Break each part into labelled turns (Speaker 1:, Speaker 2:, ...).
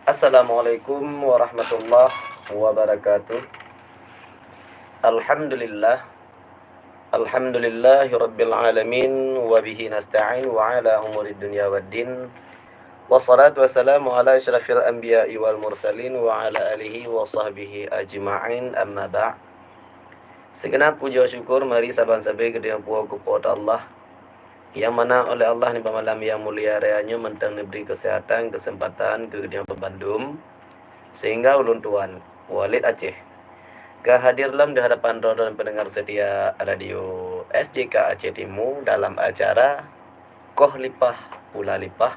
Speaker 1: Assalamualaikum warahmatullahi wabarakatuh. Alhamdulillah. Alhamdulillahi rabbil alamin. Wabihi nasta'in wa ala umurid dunya waddin. Wassalatu wassalamu ala asyrafil anbiya'i wal mursalin wa ala alihi wa sahbihi ajma'in, amma ba'. Segenap puja syukur mari saban-sabai kedua puak kepada Allah, yang mana oleh Allah ni malam yang mulia rayanya mentang diberi kesehatan, kesempatan ke kedua Bandung, sehingga ulun tuan Walid Aceh kehadir dalam di hadapan dan pendengar setia radio SJK Aceh Timur dalam acara Koh Lipah Pula Lipah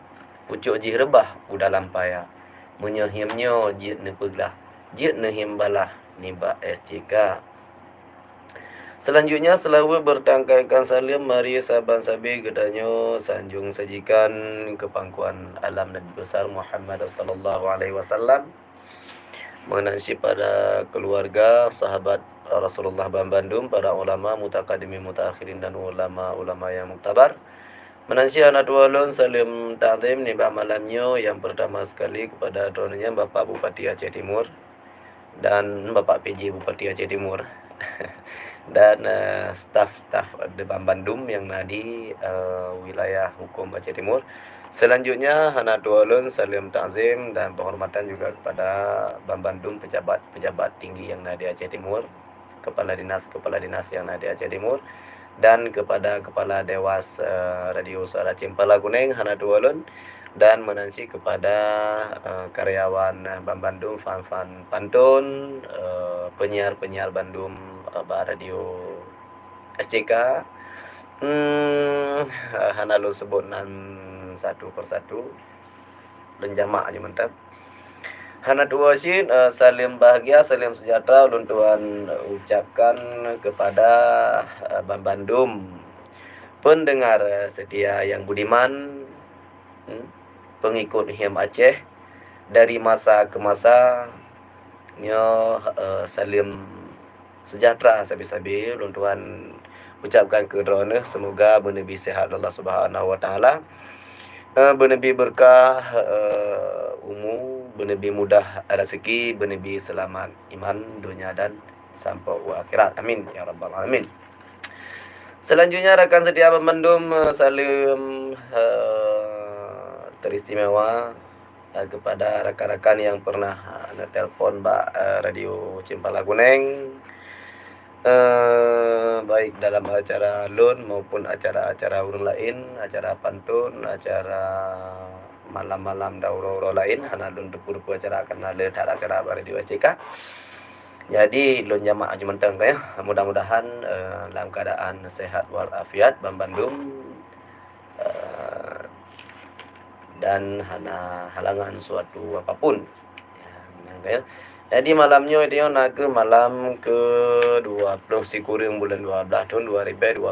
Speaker 1: Pucuk Jih Rebah Udah Lampaya Menyahimnya Jid Nepeglah Jid Nehimbalah Niba SJK. Selanjutnya selalu bertangkaikan salam mari saban-sabi gedanyo sanjung sajikan kepangkuan alam Nabi besar Muhammad sallallahu alaihi wasallam, mengenai pada keluarga sahabat Rasulullah Bandung, para ulama mutaqaddimin mutaakhirin dan ulama-ulama yang muktabar. Menansi anak walun salim ta'zim ni malamnya yang pertama sekali kepada dronnya Bapak Bupati Aceh Timur dan Bapak PJ Bupati Aceh Timur dan staf-staf di Bandung yang di wilayah hukum Aceh Timur. Selanjutnya hana tualun salam ta'zim dan penghormatan juga kepada Bandung, pejabat-pejabat tinggi yang di Aceh Timur, kepala dinas yang di Aceh Timur, dan kepada kepala Dewas Radio Suara Cempala Kuning hana tualun, dan menansi kepada karyawan Bandung, fan-fan pantun, penyiar-penyiar Bandung radio SJK. Hana lu sebut satu persatu dan jamaah aja mantap. Hana dua sih salim bahagia, salim sejahtera ulun tuan ucapkan kepada Bandung, pendengar setia yang budiman, pengikut HIM Aceh dari masa ke masa. Salim sejahtera sabi-sabi ulun tuan ucapkan ke drone, semoga benebi sehat Allah Subhanahu wa taala, benebi berkah umur, benebi mudah rezeki, benebi selamat iman dunia dan sampai akhirat, amin ya rabbal alamin. Selanjutnya rekan setia Bandung salim teristimewa kepada rekan-rekan yang pernah telpon radio Cempala Kuning, baik dalam acara lun maupun acara-acara urun lain, acara pantun, acara malam-malam dauro lain, hana lun dupu-dupu acara akan ada acara radio SJK. Jadi lun jamaah jumenteng ya, mudah-mudahan dalam keadaan sehat walafiat Bandung, dan hana halangan suatu apapun ya. Jadi malamnya itu nak ke malam ke-20 Sikuring bulan 12 tahun 2022.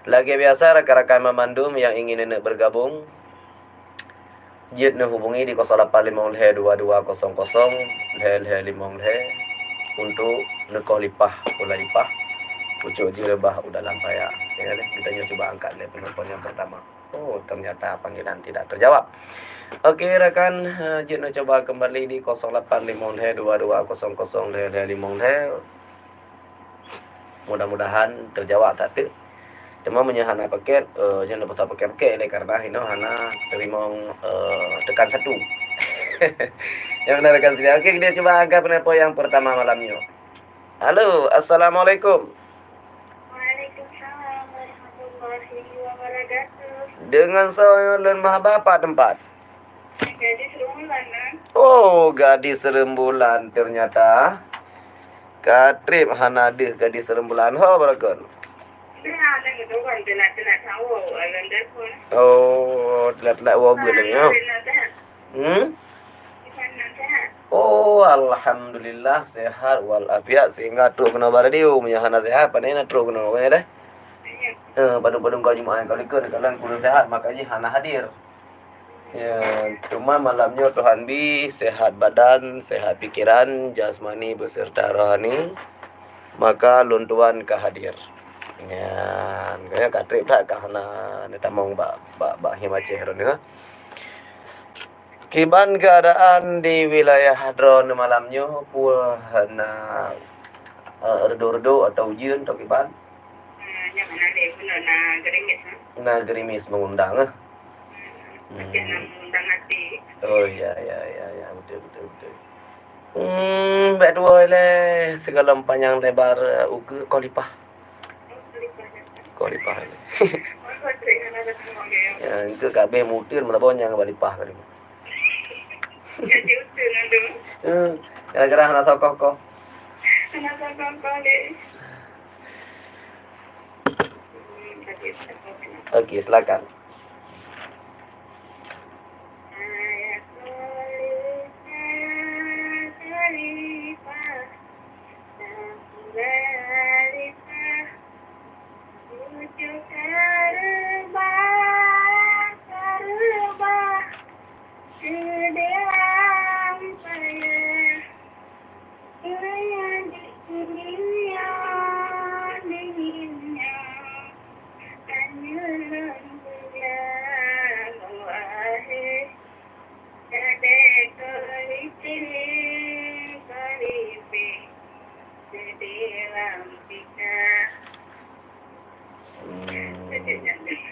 Speaker 1: Lagi biasa rakan-rakan memandum yang ingin bergabung, jid hubungi di 0852200055 untuk nekoh lipah pula lipah pucuk jirebah udah lampaya. Ya, kita coba angkat penelpon yang pertama. Oh, ternyata panggilan tidak terjawab. Oke rekan, jid coba kembali di 0852200055. Mudah-mudahan terjawab tadi. Cuma menyahana paket, jangan lupa paket karena ini hana terima tekan satu. Yang benar rekan sekalian. Oke, kita coba angkat penelpon yang pertama malamnya. Halo, assalamualaikum.
Speaker 2: Waalaikumsalam warahmatullahi wabarakatuh.
Speaker 1: Dengan saya dan maha bapak tempat.
Speaker 2: Gadis Rembulan.
Speaker 1: Oh, gadis rembulan ternyata. Katrip hanadih gadis rembulan. Ho barakun. Oh, telat-telat wabul ya. Oh, alhamdulillah sehat walafiat, sehingga truk kena baradio menyahana sehat panena truk kena dah. Padung-padung kau jemaah kau likut kalian kurang sehat makanya hana hadir. Ya, cuma malamnya Tuhan bi sehat badan, sehat pikiran, jasmani beserta rohani, maka luntuan kehadir. Ya, kaya katrip tak kahana ni tamong ba him Aceh ron ha. Kiban keadaan di wilayah Hadron malamnya puana redo-redo atau hujan atau kiban?
Speaker 2: Jangan ada benar gerimis.
Speaker 1: Nah gerimis mengundang.
Speaker 2: Jangan mengundang hati.
Speaker 1: Oh ya betul. Baik dua le segala panjang lebar uke kolipah. Kolipah le. Ya itu kabeh mutir melabon yang kolipah kali.
Speaker 2: Jadi utuh nandu.
Speaker 1: Gara-gara anak tokoh.
Speaker 2: Kenapa kau deh?
Speaker 1: Okey, silakan.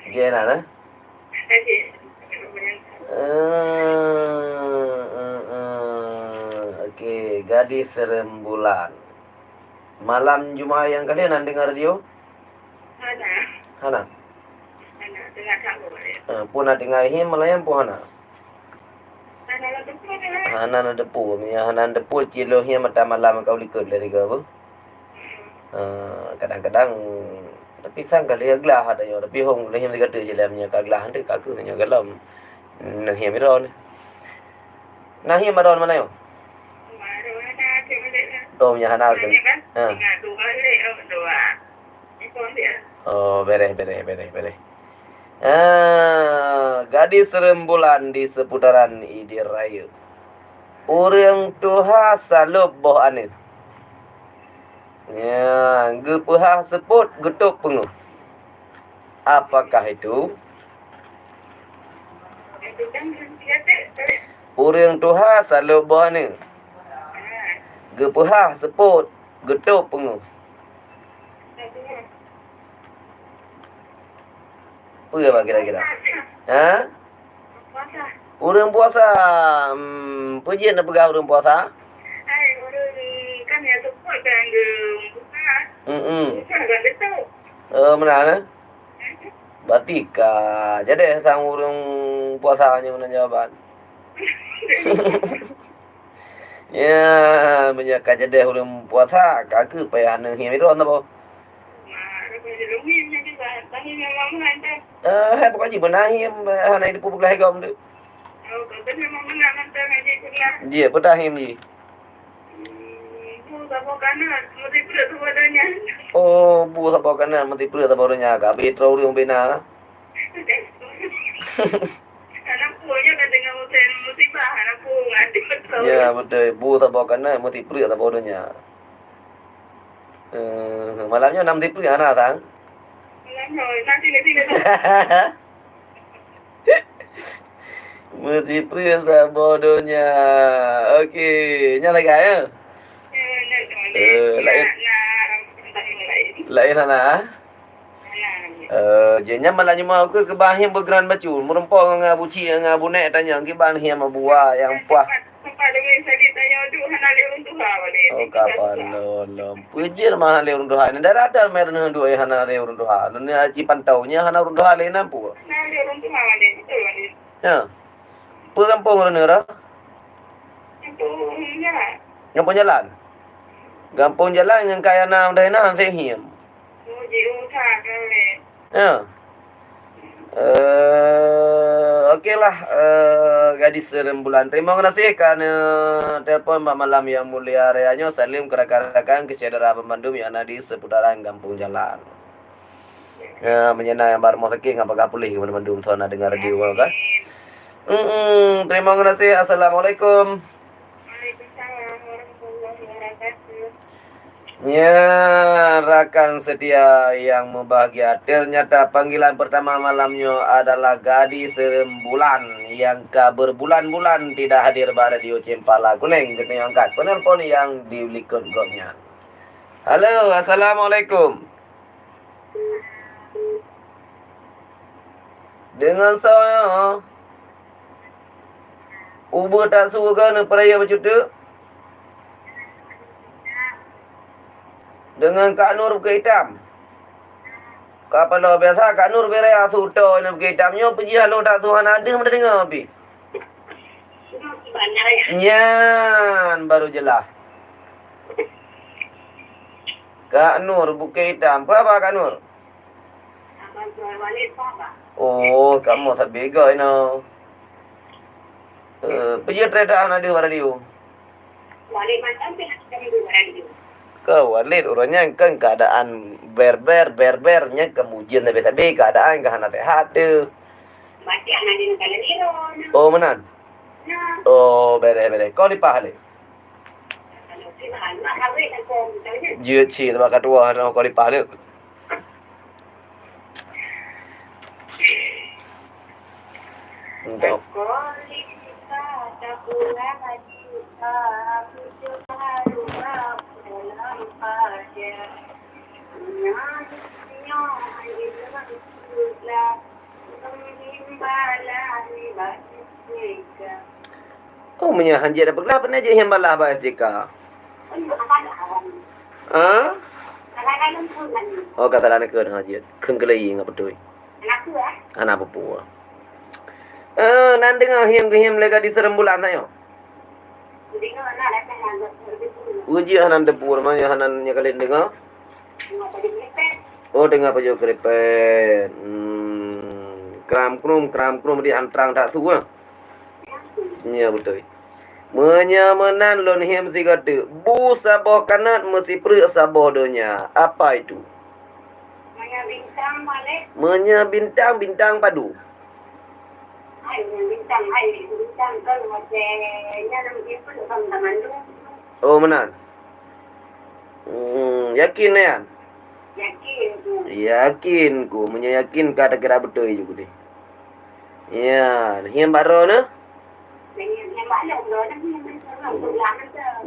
Speaker 1: Gimana nah? Okey, gadis rembulan. Malam Jumaat yang kalian dengar radio? Hana. Pun ada dengar malam pun Hana. Hana na depu, Hana depu cilo mata malam kau likut le tiga apa? Kadang-kadang tapi sang kali aglah ada yo tapi hong le tiga tu cilamnya kaglah tu kaku hanya galam. Nah miron. Nah maron mana yo? Hana kan. Oh, beres. Gadis rembulan di seputaran Idi Raya. Orang tuha salub boh anil. Ya, gepah seput getuk penguh. Apakah itu? Orang tuha salub boh anil. Gepah seput getuk penguh. Apa kira-kira? Ha? Orang puasa. Pujian nak pegang orang puasa?
Speaker 2: Kan ya support kan
Speaker 1: Mana? Batika. Jadi sang orang puasanya mana jawaban? Ya, menyaka jadi orang puasa kaku payah nang himiron apa? Pokoknya benahim hanai di pupuk lahir kaum tu. Dia petahim je. Oh, bu sapa kanan mesti pura sapa orangnya ka betro orang bina.
Speaker 2: Anak punya kan dengan musibah anak pun
Speaker 1: Ya betul, bu sapa kanan mesti pura sapa orangnya. Malamnya 6 tipu anak tang. Masih pria bodohnya. Okey, nyala kaya. Lain anak. Jenya malah nyuma aku ke bahim bergeran baju. Merumpau dengan buci dengan bunek tanya ke bahim buah yang puah. Oh kapan lom. Pujir mahal le urun doha. Nda rata mer na dua hana le urun doha. Ni aji pantau nya hana urun doha le nampu. Ya. Pu kampung urun ora? Kampung jalan. Kampung jalan yang kaya nam dah na se hiem. Ya. Okeylah gadis rembulan. Terima kasih kerana telefon malam yang mulia reanya. Salim kerakan-kerakan kesaudara pemandum yang ada di seputaran kampung jalan. Menyenang yang baru mau sakit apakah pulih ke pemandum tuan nak dengar radio kan? Terima kasih. Assalamualaikum.
Speaker 2: Waalaikumsalam warahmatullahi wabarakatuh.
Speaker 1: Ya, rakan setia yang berbahagia. Ternyata panggilan pertama malamnya adalah gadis rembulan yang berbulan-bulan tidak hadir pada radio Cempala Kuning. Kita angkat penelpon yang di berikut grupnya. Halo, assalamualaikum. Dengan saya, ubah tak suruh ke peraya bercuta? Dengan Kak Nur Bukit Hitam. Kalau biasa Kak Nur berai asuto nak Bukit Hitamnya pergi halo tak suhan ada mana dengar api. Nyan baru jelas. Kak Nur Bukit Hitam. Apa Kak Nur? Oh, kamu tak bega ini. Pergi trader ada radio.
Speaker 2: Walid macam kami dulu radio.
Speaker 1: Kau Walid orangnya kan keadaan berbernya kemudian tapi keadaan kahana sehat tu.
Speaker 2: Baca anak di negara ni.
Speaker 1: Oh menan. Oh bere. Kau di pahale.
Speaker 2: Kalau si mahal, mahal ni aku tanya.
Speaker 1: Dia ci tu bakat dua kau di pahale. Untuk oh punya hanjir apa kelapa ni je yang balah bahas jika. Ah? Oh kata lah nak kena hanjir. Keng kelai ngap betul. Anak apa? Nan dengar him lega di serembulan tayo. Uji hanan depur mah hanan nya kalian dengar. Oh dengar pajo krepet. Kram krum di antrang tak suah. Ya betul. Menyamanan lon him si kata. Bu sabah kanat mesti perut sabah donya. Apa itu? Menya bintang padu.
Speaker 2: Bintang kalau macamnya namanya pun teman-teman tu.
Speaker 1: Oh menan. Yakin ya? Yakin ku, menyayakin kata kira betul juga deh. Ya, him baru na?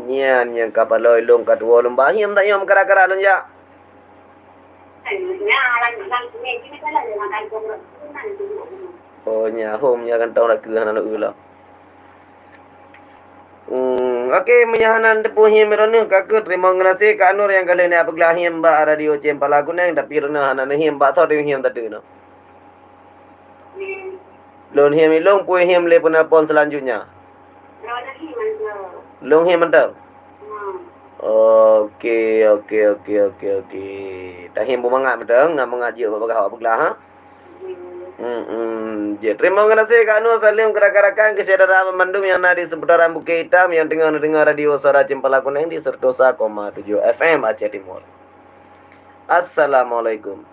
Speaker 1: Yang kapal long kat walum bahim tak yom kara-kara lon ya. Oh nya home nya kan tahu nak kelah nak ulah. Okey menyahanan depu him rona kakak terima kasih Kak Nur yang kali ni apa gelah him ba radio Cempala Kuning tapi rona hanan him ba tahu dia him tadi no. Lon him long pui him le penelpon selanjutnya. Long him mantap. Okey. Dah him bumangat betul ngam mengaji apa gelah ha? Ya, terima kasih Kak Nur Salim rakan-rakan kesaudara memandum yang ada di seputaran Bukit Hitam yang dengar radio suara Cempala Kuning di 102,7 FM Aceh Timur. Assalamualaikum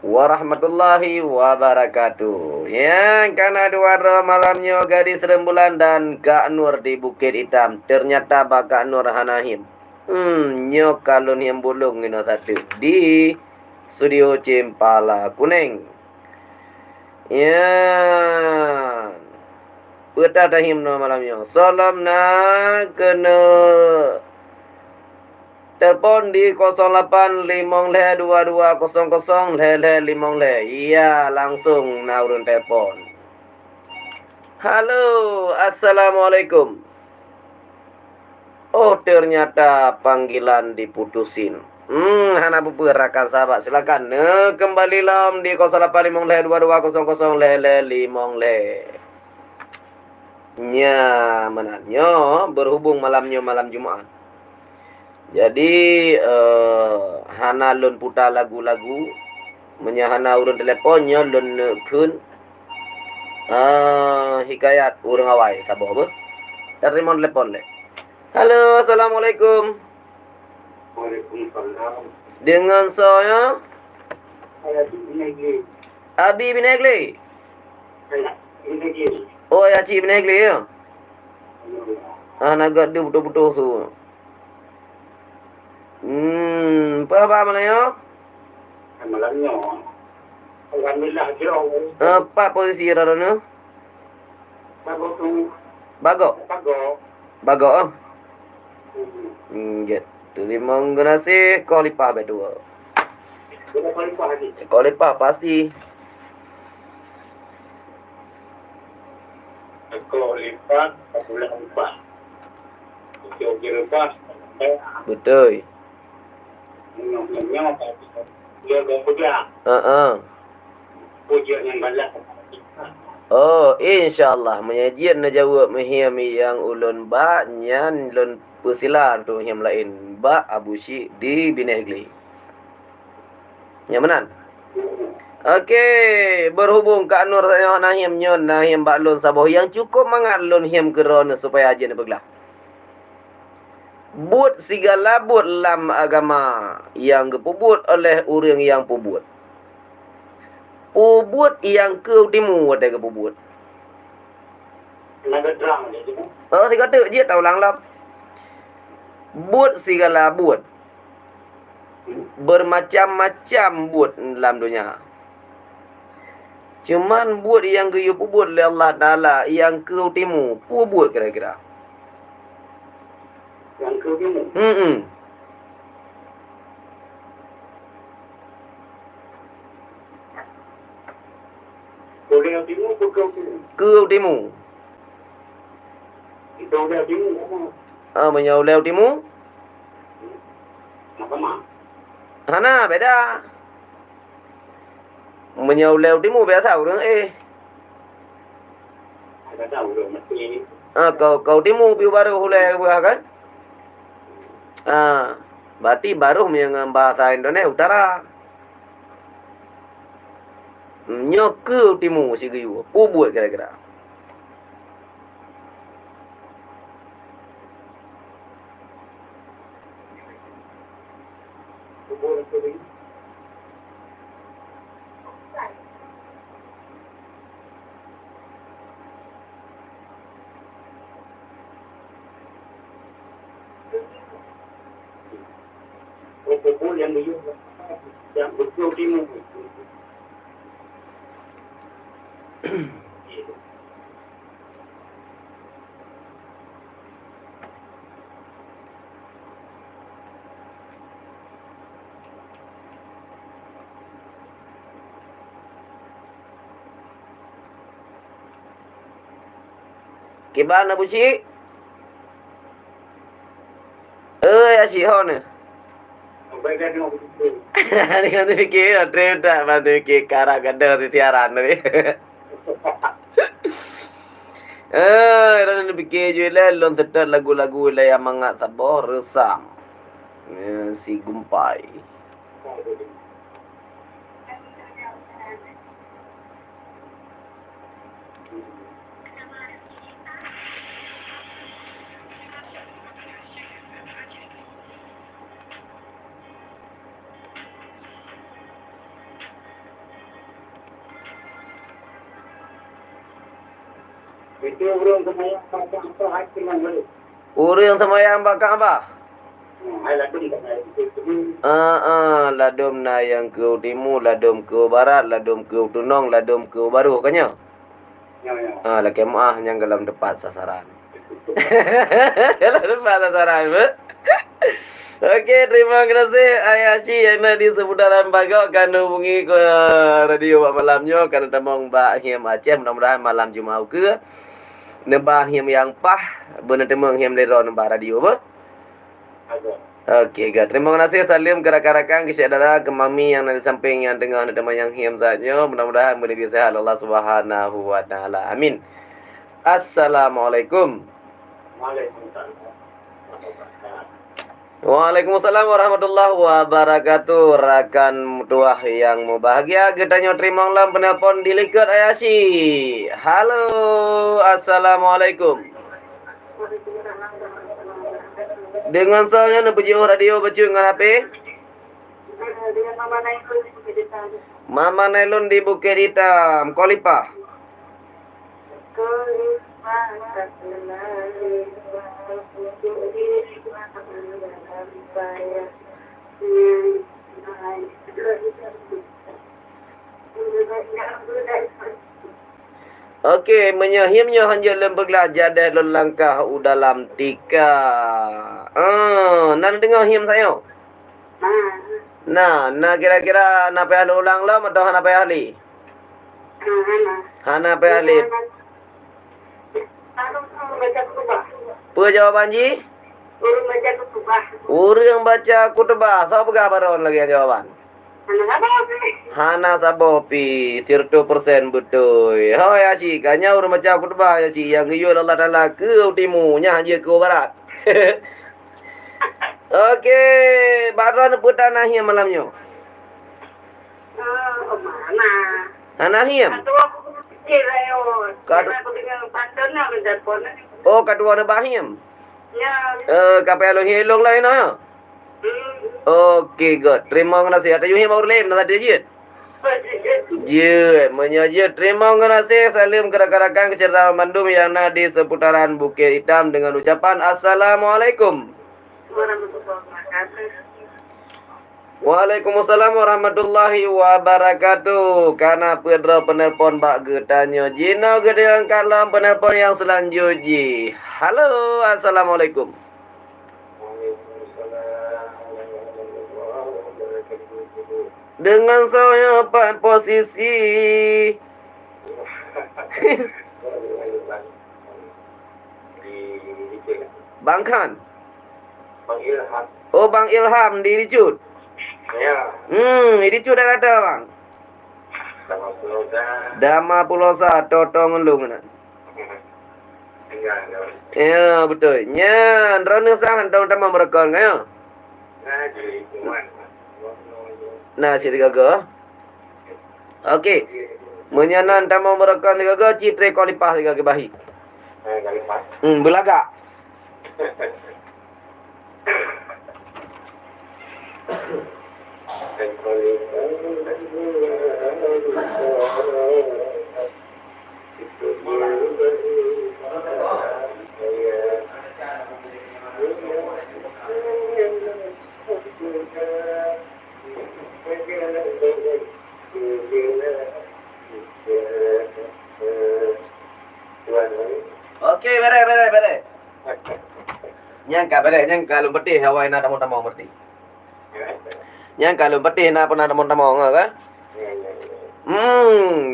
Speaker 1: warahmatullahi wabarakatuh. Yang kana dua malamnya gadis rembulan dan Kak Nur di Bukit Hitam. Ternyata Kak Nur Hanahim. Nyo kalun yang bulung ini satu di Studio Cempala Kuning. Ya. Peta tahim no malamnya. Salam na kena telepon di 08552200 Iya, langsung naurun telepon. Halo, assalamualaikum. Oh, ternyata panggilan diputusin. Hana rakan sahabat silakan kembali lam di 08552200 nya menanyo berhubung malamnya malam Jumaat. Jadi hana lun putar lagu-lagu menyahana urun teleponnya lun kun hikayat urang awai sabo apa? Terima telepon le. Halo, assalamualaikum.
Speaker 2: Waalaikumsalam.
Speaker 1: Dengan saya Abi bin Egli. Oh ya Cik bin Egli ya. Naga dia betul-betul tu. Apa mana yo?
Speaker 3: Malamnya. Alhamdulillah jauh.
Speaker 1: Apa posisi rarana?
Speaker 3: Bago tu.
Speaker 1: Bago.
Speaker 3: Bago.
Speaker 1: Bago. Get. Terima kasih Kolipah berdua.
Speaker 3: Berapa kali Pak Haji?
Speaker 1: Kolipah pasti.
Speaker 3: Aku lipat, aku lipat. Okey lepas.
Speaker 1: Betul.
Speaker 3: Nyok dia berpuja. Puja yang balak.
Speaker 1: Oh, insyaAllah menyajian na jawab mahim yang ulun ba nyan ulun persilan tu yang lain ba Abu Syik di Binegli. Nyamanan. Okey, berhubung Kak Nur saya nahim nyon nahim ba lun saboh yang cukup mangat lun him kerana supaya aja ni beglah. Buat segala buat dalam agama yang kepubut oleh orang yang pubut. Pubut yang ke timu ada kepubut.
Speaker 3: Naga drang dia tu.
Speaker 1: Oh, tiga tu je tahu lang lap. Buat segala buat. Bermacam-macam buat dalam dunia. Cuman buat yang ke pubut oleh Allah Taala yang ke timu pubut kira-kira.
Speaker 3: Yang ke timu. Boleh timu ke timu.
Speaker 1: Ke timu.
Speaker 3: Itu boleh timu.
Speaker 1: Menyaulau timu.
Speaker 3: Apa?
Speaker 1: Hana beda. Menyaulau timu beda tahu dong
Speaker 3: Ada tahu dah mesti.
Speaker 1: Kau timu piu baru hulai kan? Berarti baru yang bahasa Indonesia utara. Nyok ke timu si gayu. Pubut kira-kira.
Speaker 3: Pupul yang betul timu.
Speaker 1: Kibana Abu Syik? Asyik hon ni.
Speaker 3: Baiklah tengok betul.
Speaker 1: Ni kan tu fikir trip tak bantu fikir kara gada tu tiaran ni. Orang ni fikir je lah lon tetap lagu-lagu lah yang mangat sabah resam. Si Gumpai.
Speaker 3: Itu orang semayang macam apa hati dengan boleh.
Speaker 1: Orang semayang bakal apa?
Speaker 3: Hai ladum tak naik.
Speaker 1: Ladum na yang ke timur, ladum ke barat, ladum ke tunong, ladum ke baru kanya.
Speaker 3: Ya.
Speaker 1: Laki maah yang dalam tepat sasaran. Dalam tepat sasaran, Okey, terima kasih Ayashi yang ada di seputaran Bagok kan hubungi ke radio malamnya kan temong Mbak Him Aceh mudah-mudahan malam Jumaat ke nebah Him yang pah benar temong Him lero nebah radio apa? Okey, terima kasih salim ke rakan-rakan ke saudara ke mami yang ada di samping yang dengar teman yang Him saja mudah-mudahan boleh sihat Allah Subhanahu wa taala. Amin. Assalamualaikum. Waalaikumsalam warahmatullahi wabarakatuh. Rakan tuah yang bahagia kita terima lam penelpon di Likat Ayashi. Halo, assalamualaikum. Dengan saya nak pergi radio baca dengan HP. Mama Nailun di Bukit Hitam, Kolipah. Okey, menyahimnya hanya belajar dalam langkah dalam tika. Nak dengar him saya? Nah kira-kira nak payah ulang lah atau nak payah ahli? Hana payah ahli. Apa jawapan ji? Orang baca kutubah. Siapa baron lagi jawapan? Hana sabopi 30% betul. Oh ya si, kanya orang baca kutubah ya si yang yul Allah Taala ke timunya aja ke barat. Okey, baron putanah yang malamnya. Hana him. Oh, kedua ne bahim. Kapal lo hilong lain ah. Okey, good. Terima kasih. Ada yuhi mau lem nak dia. Je, menyajat. Terima kasih. Salim kerak-kerakan kecerdasan mandum yang ada di seputaran Bukit Hitam dengan ucapan Assalamualaikum. Waalaikumsalam warahmatullahi wabarakatuh. Karena pedra penelpon bak getanya Jina gedean kalam penelpon yang selanjutnya. Halo, Assalamualaikum. Dengan saya pak posisi Bang Khan. Oh, Bang Ilham di Ricut.
Speaker 3: Ya.
Speaker 1: Ricut dah kata bang. Dama Pulosa Totong Ngelung. Ya, betul. Nya, drone sang tahun-tahun merekon ya. Nah, si gaga. Okey. Menyanan tamu merekon gaga citre kolipah gaga bahi. Belagak. Okey, bere. Nyangka lumpetih hawai na tamu-tamu merti. Nyangka lumpetih na pernah tamu-tamu ngah.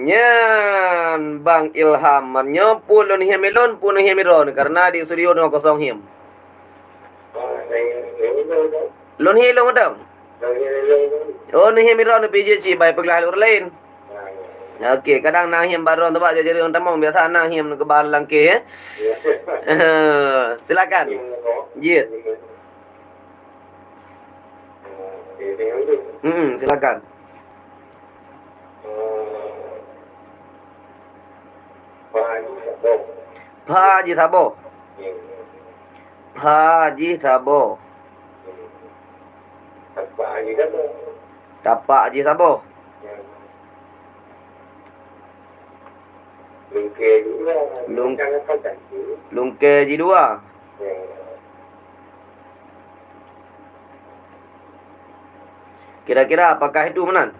Speaker 1: Nyan Bang Ilham manyo pulun hemilon pun hemiron karena di studio no kosong him. Lon hilong adam. Oh ni hemiron PJ si bai peglah orang lain. Okey, kadang nang him baron tu bak jadi orang tamong biasa nang him ke balang ke. Silakan. Jit. Silakan. Haji Thabo. Tapak Haji Thabo. Lungke Haji 2. Kira-kira apakah itu menan?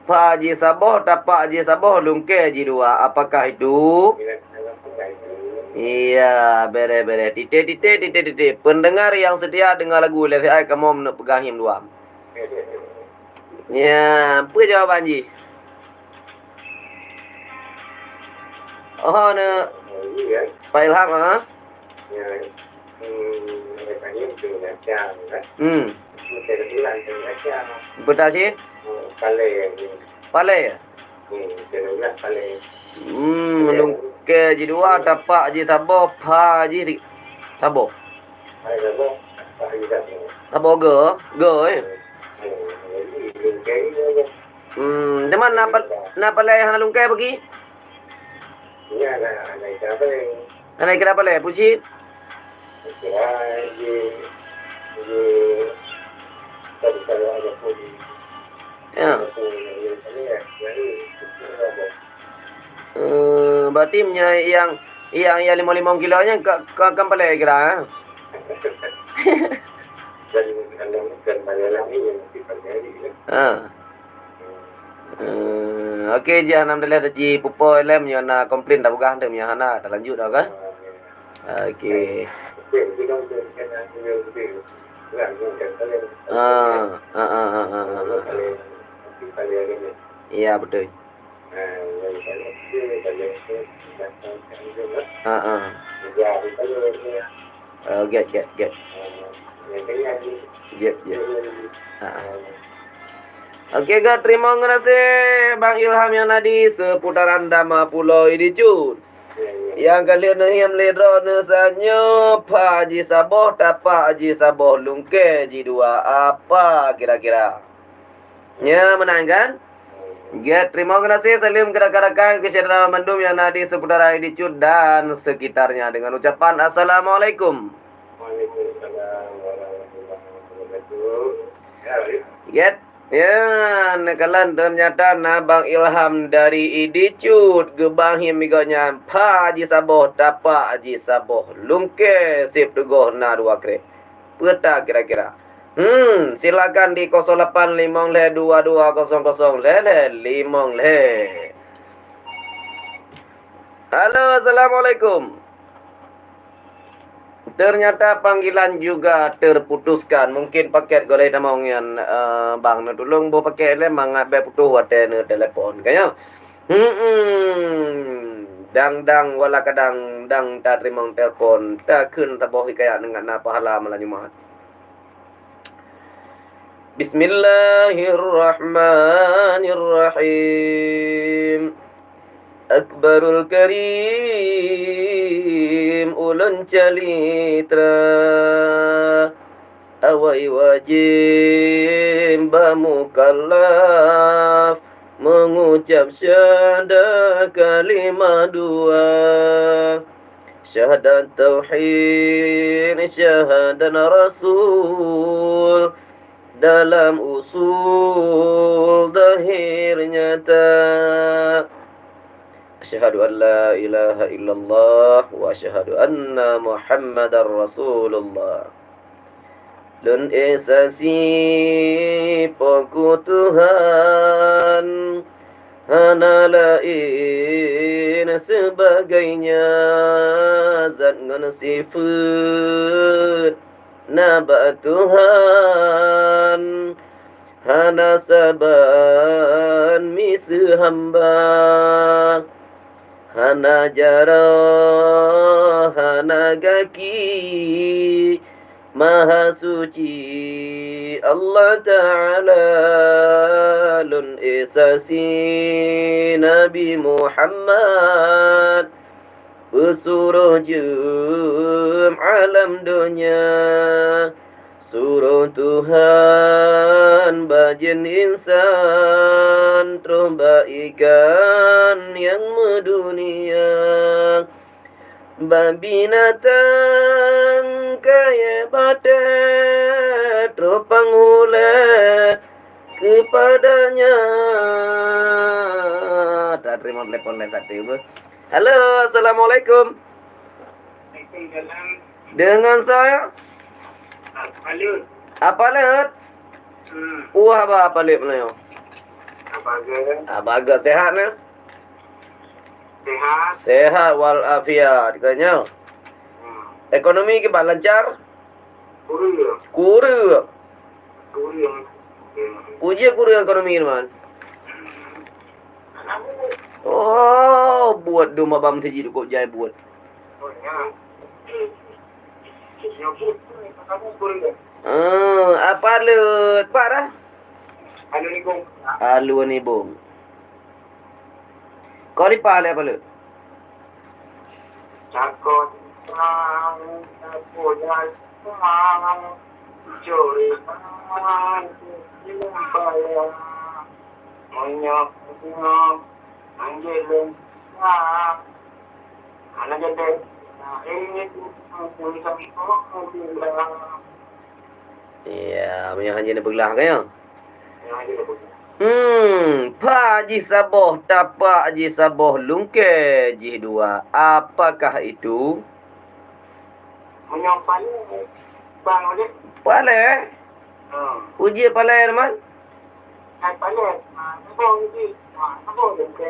Speaker 1: Pak Haji Saboh, Tapak Haji Saboh, Lungke Haji 2. Apakah itu? Iya, bere. Titik. Pendengar yang setia dengar lagu Levi kamu nak pegang him 2. Ya, apa jawapan Ji? Oh, nak Pak Ilham ah? Betul sih? Palai. Lungke Haji 2, Tapak Haji Thabo, Pa Haji Thabo. Thabo ge eh. Cuman nak palai hang lungke pergi? Anak kira palai puji. Ya. Berarti yang 5 kilonya kan palai kira. Ha. Okey je alhamdulillah dah ji pupo lem yo na komplain dah bugah dem ya hana dah lanjut dah kan. Okey. Iya betul. Get. Get. Okey ga terima kasih Bang Ilham yang nadi seputaran Dama Pulau Idicut. Yang kalian yang ledro nesanyo Haji Saboh tapak Haji Saboh lungke ji dua apa kira-kira? Nya menang kan? Get terima kasih salim kerak-karakan kesyedara Mandum yang nadi seputar Idicut dan sekitarnya dengan ucapan Assalamualaikum. Waalaikumsalam warahmatullahi wabarakatuh. Get ya, nekalan ternyata Bang Ilham dari Idicut gebang him migonya Haji Saboh tapak Haji Saboh lungke sip tegoh na dua kre. Peta kira-kira. Silakan di 085 le 2200 le 5 le. Halo, assalamualaikum. Ternyata panggilan juga terputuskan. Mungkin paket golai namongian bang na tulung bo paket le mangat be putus wate ne telepon kaya. Dang wala kadang dang ta terima telepon ta keun ta boh kaya dengan na pahala malah Jumaat. Bismillahirrahmanirrahim. Akbarul Karim ulun calitra awai wajib bamukallaf mengucap syahadat kalimah dua syahadat tauhid syahadat rasul dalam usul zahir nyata. Asyhadu an la ilaha illallah wa asyhadu anna Muhammadar Rasulullah. Lun esasi pokok Tuhan hana lain sebagainya zat ngan sifat naba Tuhan hana saban misu hamba hana jarah hana gaki maha suci Allah Ta'ala lun isasi Nabi Muhammad pesuruh jum alam dunia suruh Tuhan bajin insan terumba ikan yang mendunia babinatang kaya batet terupang hulet kepadanya. Tak terima telepon lain satu. Halo, assalamualaikum.
Speaker 2: Waalaikumsalam.
Speaker 1: Dengan saya
Speaker 2: Alut.
Speaker 1: apa lut? Apa lut Melayu? Abaga sehat ni?
Speaker 2: Sehat.
Speaker 1: Sehat walafiat katanya. Ekonomi ke lancar? Kuru. Uji kuru ekonomi ni man. Oh, buat dua mabam seji cukup jai buat. Apa lut? Parah? Alu ni bung. Kau ni pale apa lut?
Speaker 2: Cakot sang punya semang jori sang lumpaya monyak angelum anak jadi ini tulisan
Speaker 1: Ya, banyak hanya nak belah kan ya? Haji Saboh tapak Haji Saboh lungke J2. Apakah itu?
Speaker 2: menyopani
Speaker 3: Bang oleh.
Speaker 1: Pale. Uji pale teman.
Speaker 3: Ai pale. Apa ni? Apa lungke?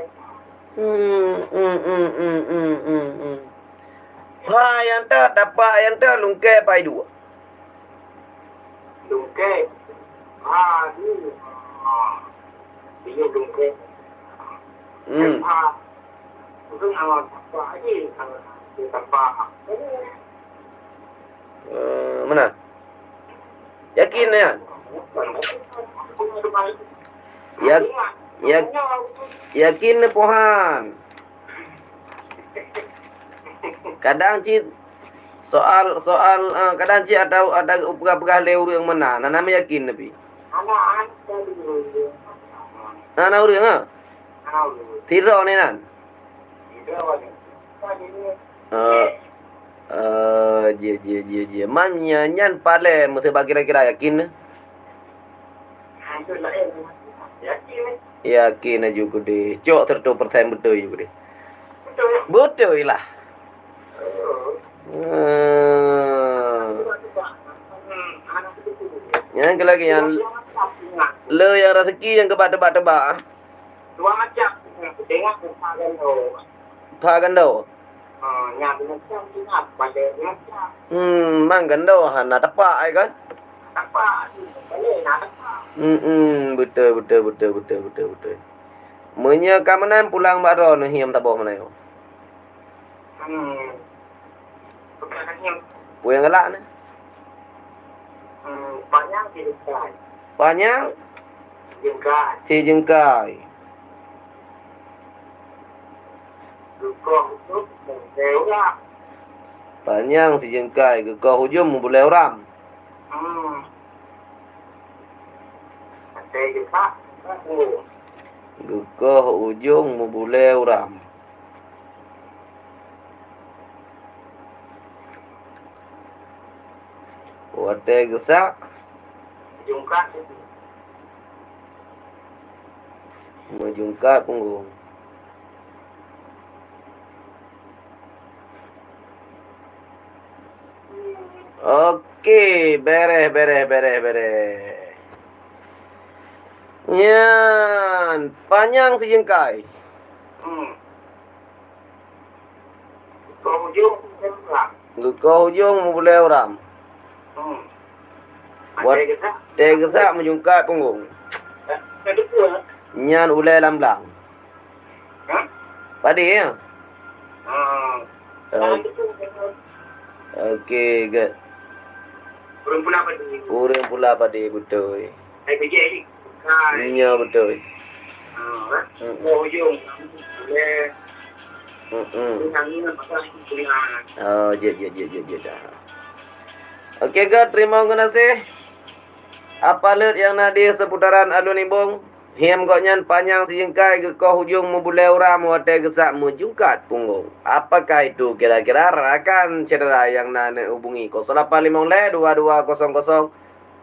Speaker 1: Pa yang tak dapat yang tak lungke pai dua.
Speaker 3: Lungke. Ni. Dia lungke. Mungkin awak apa ni? Apa?
Speaker 1: Mana? Yakin ya? Yakin na pohan. Kadang cik soal kadang cik ada pegah leur yang mana? Nana me yakin nabi. Nana urang ah. Tiro ni nan. Je. Mamnya nyan pale mesti kira-kira yakin. Yakin aja deh. Cok 100% betul juga deh. Betul lah. Yang lagi yang le yang rezeki yang kebak-tebak.
Speaker 3: Dua macam. Tengok
Speaker 1: Pha gando.
Speaker 3: Nhà của mình xem như nào và để nó
Speaker 1: Mang gando hana tepak ai kan?
Speaker 3: apa boleh nak apa
Speaker 1: Betul. Munya kamanan pulang baro no hiam tabo mana yo.
Speaker 3: bukan hanya
Speaker 1: Puyang galak ni.
Speaker 3: banyak jengkai
Speaker 1: Banyak si jengkai.
Speaker 3: kok untuk mendewa
Speaker 1: Panjang si jengkai ke kau hujung boleh orang.
Speaker 3: ada juga
Speaker 1: Ke hujung boleh orang. Wate gesak
Speaker 3: jungkat
Speaker 1: menjungkat punggung. Okey, beres. Yan, panjang si jengkai.
Speaker 3: kok hujung jengkat
Speaker 1: Ke hujung boleh orang.
Speaker 3: ada juga
Speaker 1: Gesak menjungkat punggung.
Speaker 3: ada dua
Speaker 1: Nyan ulai lamblang. Padi ya. Okey, good.
Speaker 3: belum pula apa ni
Speaker 1: Urang pula padi betul.
Speaker 3: saya kerja ni kan
Speaker 1: Nya betul.
Speaker 3: kok hujung boleh yang ni pasal kuliah
Speaker 1: Oh, je. Okey, good. Terima kasih. Apa lut yang nadi seputaran alun imbung? Hiam goknyan panjang si jengkai ke kau hujung membulai orang wate gesak menjungkat punggung. Apakah itu kira-kira rakan cedera yang nane hubungi 0855 2200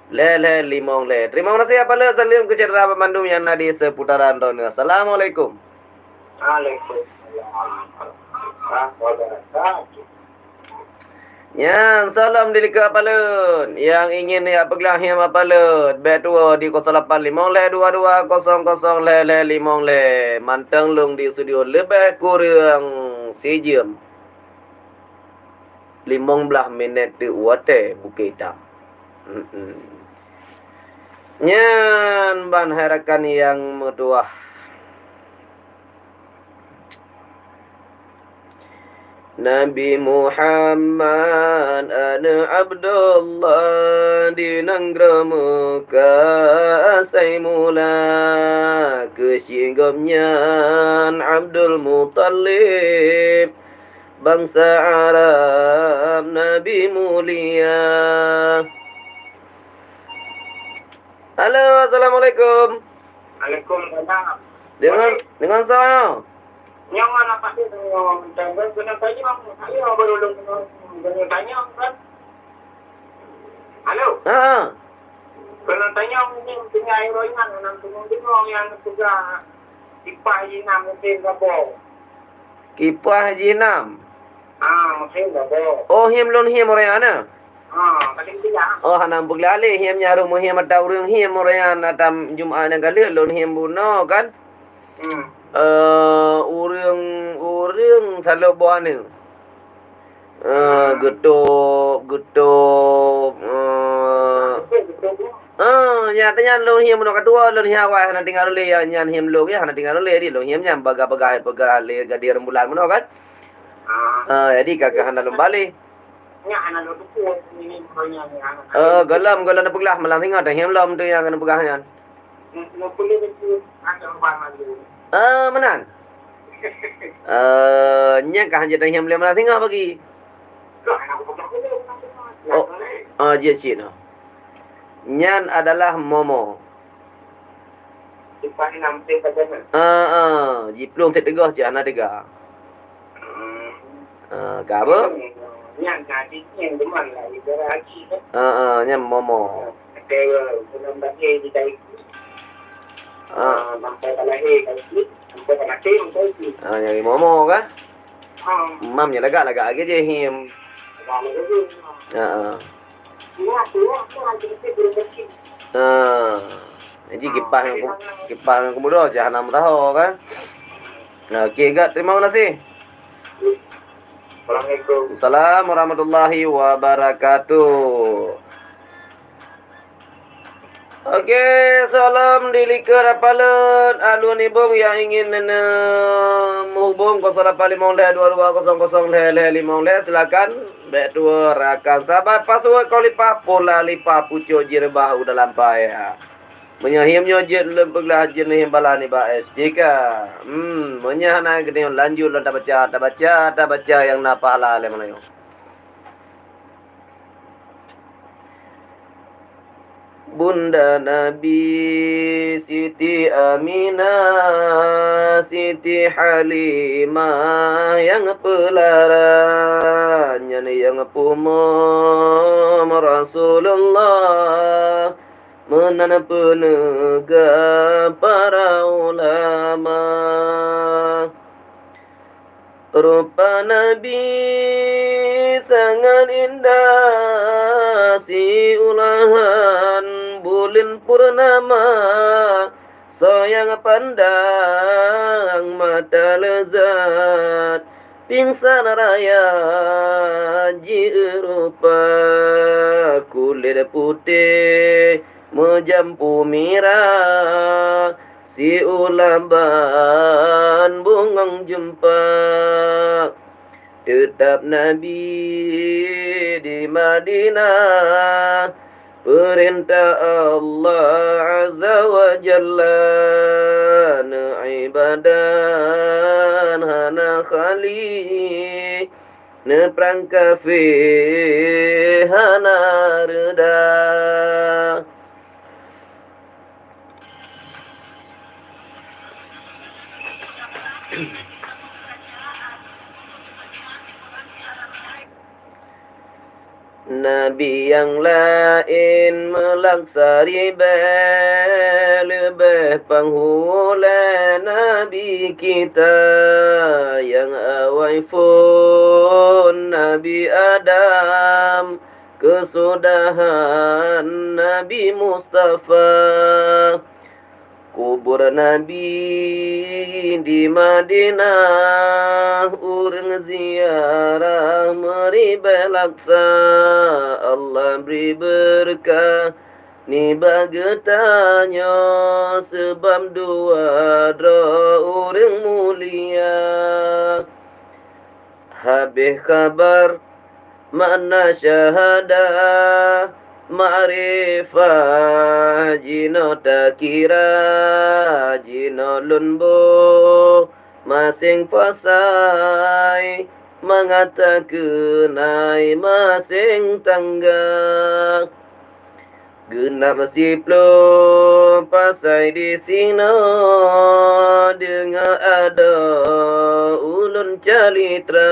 Speaker 1: 5. Terima kasih apa lut salim ke cedera Bandung yang nadi seputaran Rona. Assalamualaikum. Ya, salam di Lika Palut. Yang ingin ya pegelang yang Palut. Betua di 085 2200 5. Mantang lung di studio lebih kurang sejam 15 minit di wate Bukit Hitam. Nyan ban harakan yang meduah. Nabi Muhammad ana Abdullah di negara Mekah asai mula kesinggomnya Abdul Muttalib bangsa Arab Nabi mulia. Halo, assalamualaikum.
Speaker 3: Waalaikumsalam.
Speaker 1: Dengan saya.
Speaker 3: Yang mana pasti kena tanya saya baru kena tanya kan. Halo. Kena tanya mungkin punya aeroingan nan tunggu yang sudah kipas Haji Nam mungkin gabo.
Speaker 1: Kipas Haji Nam.
Speaker 3: Mungkin gabo.
Speaker 1: Oh, him lon him orang ana.
Speaker 3: paling tidak.
Speaker 1: Oh hanam buglali hiam nyaru mo hiam atau urang hiam morayan atam Jumaat yang kali lon hiam buno kan. Urang salo buane. Getuk ya tanya lo hiam no kadua lo hiam wa hana tinggal le ya nyan hiam lo ya hana tinggal le di lo hiam nyam baga le gadi rembulan mono kan. Jadi kakak hana lombali.
Speaker 3: Nya anak lo tu ini punya ni anak.
Speaker 1: Galam na peglah malang tengah dah hiam lam tu yang kena pegah yan.
Speaker 3: Mo boleh itu ada orang lagi.
Speaker 1: Menan. Nya kah hanya dah hiam le malang tengah bagi. Dia cik no. Nyan adalah momo.
Speaker 3: Ipan nampak pada
Speaker 1: Jiplung tegah je anak tegah. Apa?
Speaker 3: Nyan ngaji yang deman lah ibarat
Speaker 1: Nyan momo.
Speaker 3: Ada dalam bahasa di dalam sampai lahir kali sampai mati mesti
Speaker 1: Nyari momo kah? Mam nya lagak aja je him. Jadi kipas yang kemudian je hanam tahu kan. Okey gak, terima kasih. Assalamualaikum warahmatullahi wabarakatuh. Okey, salam dilika rapalan alun ibung yang ingin menghubung 0855220005 silakan. Baik tua rakan sahabat password kau lipat pola lipat pucuk jirbah dalam payah. Menyahimnya jet lempeglah jenih balani ba jika menyahana gede lanjut lan tak baca yang napa halal mana yo. Bunda Nabi Siti Aminah Siti Halimah yang pelaranya yang pumam Rasulullah menan penegak para ulama. Rupa Nabi sangat indah si ulahan bulan purnama sayang pandang mata lezat pingsan raya ji rupa kulit putih menjampu mirah si ulamban bungang jumpa tetap Nabi di Madinah perintah Allah Azza wa Jalla na ibadan hana khali na prangkafi hana reda. Nabi yang lain melaksari lebih penghula Nabi kita yang awal pun Nabi Adam kesudahan Nabi Mustafa kubur Nabi di Madinah urang ziarah meri belaksa Allah beri berkah ni bagetanya sebab dua dra urang mulia habis khabar makna syahadah ma'rifah jino takira jino lunbo masing pasai mengatakenai masing tangga genap siplo pasai di sini dengan ada ulun calitra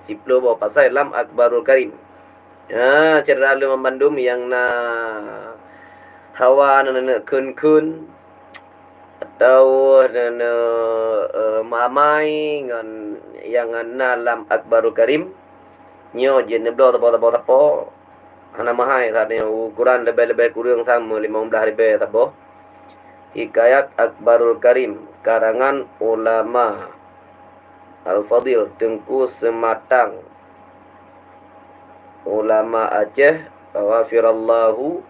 Speaker 1: siplo bawa pasai lam Akbarul Karim. Cerita lu membandum yang na hawa na kun atau na mamai ngan yang na lam Akbarul Karim nyo je ne blo tapo Hana mahai tadi ukuran lebih-lebih kurang sama 15 lebih tabo. Hikayat Akbarul Karim karangan ulama Al-Fadil Tengku Sematang ulama Aceh wafirallahu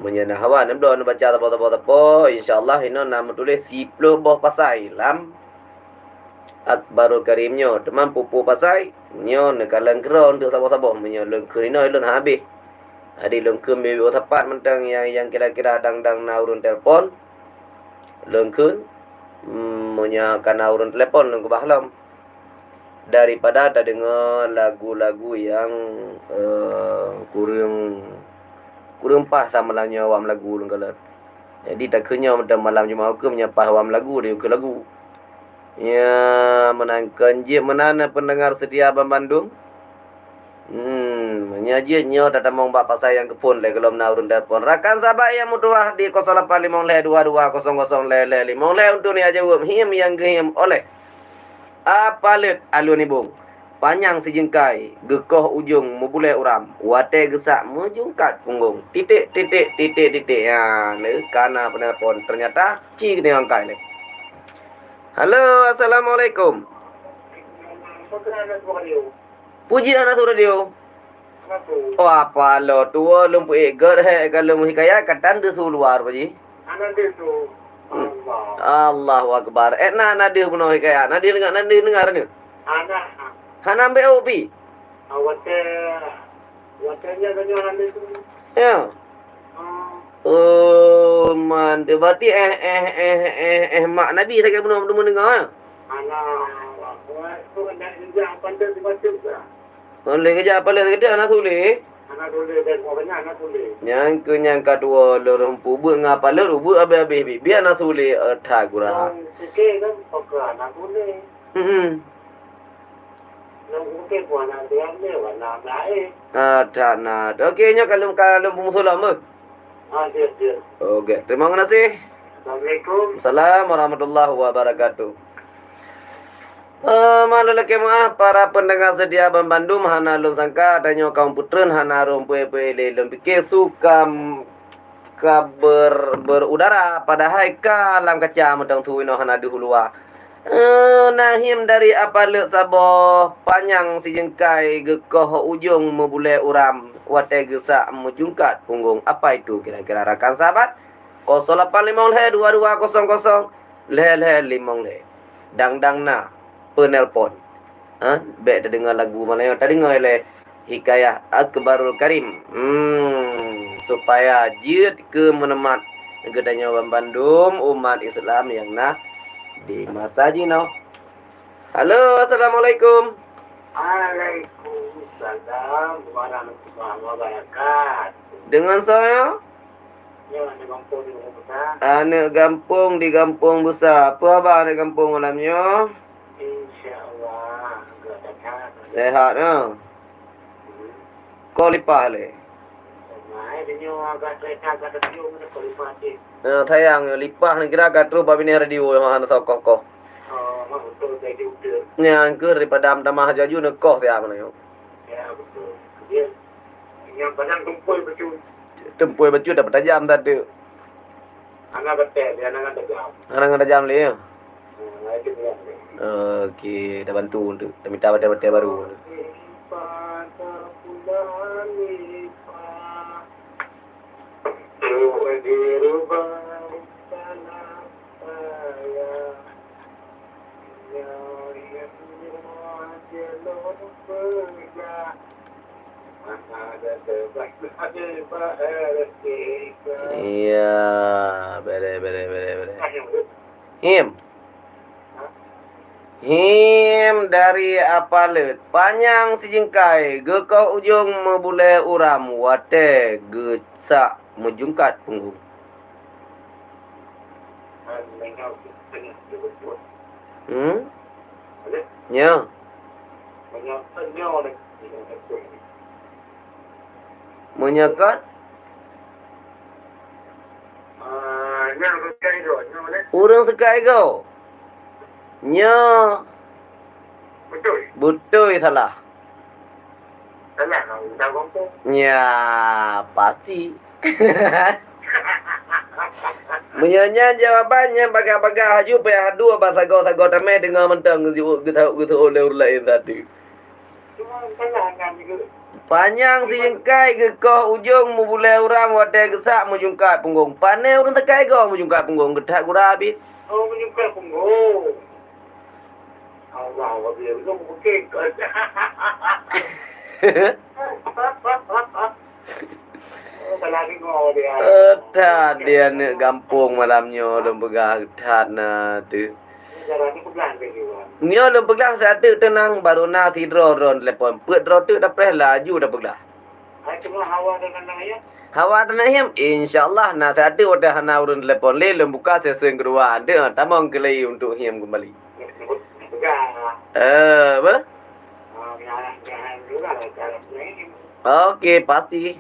Speaker 1: menyana hawa nam do baca tapo insyaallah ino nama tulis 10 boh pasai lam Akbarul Karimnya teman pupu pasai nyo nekalang kero untuk sabo-sabo menyo lengkeur ino ilun habis adi lengkeur me tepat mentang yang kira-kira dang naurun telefon lengkeur punya kana urun telepon nang bahlam daripada ada dengar lagu-lagu yang kurang pas sama lagunya awam lagu lung kalau jadi tak kenya malam Jumaat ke menyapa awam lagu dia ke lagu ya menangkan je menana pendengar setia Abang Bandung menyaji nyo datang mau mbak pasai yang kepun le kalau naurun telepon rakan sahabat yang mutuah di 0855220055 untuk ni aja him yang gehim oleh apalet alun ibung panjang sejengkai gekoh ujung mebule uram wate gesak mejungkat punggung titik ya ne kana penelpon ternyata ci kena angkai le. Halo, assalamualaikum. Puji anak tu radio. Oh apa lo tua lumpu egar hai kalau hikayat katan de luar puji.
Speaker 3: Anak tu.
Speaker 1: Allahu akbar. Nadir puno hikayat. Nadir dengar ni.
Speaker 3: Anak.
Speaker 1: Hana ambil opi.
Speaker 3: Watanya dengan anak tu.
Speaker 1: Ya. Oh man, berarti mak Nabi saya belum dengar.
Speaker 3: Anak. Tu nak juga pandai dibaca.
Speaker 1: Oleh kerja apa le kerja anak tulis.
Speaker 3: Anak tulis dan orang anak tulis.
Speaker 1: Yang kedua lorong pubu ngapa le rubu habis biar anak tulis thak gura.
Speaker 3: Sikit kan pokok anak tulis. Mungkin buat anak dia ni warna lain.
Speaker 1: Tak nak. Okey nya kalau pemusulam ke?
Speaker 3: Dia.
Speaker 1: Okey, terima kasih.
Speaker 3: Assalamualaikum.
Speaker 1: Assalamualaikum warahmatullahi wabarakatuh. Malalaki maaf para pendengar setia Abang Bandung hana lum sangka tanya kaum putren hana rompue le lum pikir suka berudara pada haika lam kaca mentang tu ino hana dihulua. Nahim dari apa le sabo panjang si jengkai gekoh ujung membule uram wate gesak mejungkat punggung apa itu kira-kira rakan sahabat 08552200 le 5 dang na penelpon. Baik dah dengar lagu mana yang tadi dengar oleh Hikayah Akbarul Karim. Supaya jid ke menemat gedanya Abang Bandung umat Islam yang nak di masa jino. Halo, assalamualaikum.
Speaker 3: Waalaikumsalam warahmatullahi wabarakatuh.
Speaker 1: Dengan saya?
Speaker 3: Ya, di kampung di besar.
Speaker 1: Anak kampung di kampung besar. Apa abang anak kampung malamnya?
Speaker 3: InsyaAllah.
Speaker 1: Sehat ya? Kau lipah le?
Speaker 3: Dia agak kereta agak tertiup mana kau lipah cik.
Speaker 1: Tayang lipah ni kira agak terus babi ni radio yang ada tokoh.
Speaker 3: Betul saya diudah.
Speaker 1: Yang ke daripada damah jaju nak koh dia mana yo?
Speaker 3: Ya betul. Dia yang badan tumpul betul.
Speaker 1: Tempui baju dapat tajam tadi.
Speaker 3: Anak betul dia anak tajam.
Speaker 1: Orang ada jam le ya?
Speaker 3: Itu dia.
Speaker 1: Okey, dah bantu tu. Dah minta batai baru.
Speaker 3: Pada bulan nipah dirubah tanah saya yang jelur bergah ada sebab ada kita.
Speaker 1: Iya, bere. Him dari apa le? Panjang si jengkai, gekau ujung membule uram, wate gesak mejungkat punggung. Ya. Menyekat? Urang sekai kau. Nya.
Speaker 3: Betul.
Speaker 1: Butoi salah.
Speaker 3: Salah nak undang kampung.
Speaker 1: Ya, pasti. Menyanyi jawabannya bagah-bagah haju payah dua bahasa gau tamai dengar mentang kita oleh lain tadi.
Speaker 3: Cuma salah kan juga.
Speaker 1: Panjang si jengkai ke koh ujung mu bulai uram wadai gesak mu jungkai punggung. Panai urun tekai kau mu jungkai punggung gedak gura habis.
Speaker 3: Oh, menyukai punggung. Allah, dia belum bukit.
Speaker 1: Tat dia ni gampung malamnya dalam pegang tat na tu. Nya dalam pegang satu tenang baru na tidro ron telepon. Put ron tu dah preh laju dah pegang.
Speaker 3: Cuma hawa dengan ya.
Speaker 1: Hawa dan ayam insyaallah na satu dah hana urun telepon le lem buka sesen kedua ada tamang kelai untuk hiam kembali. Apa? Okey pasti.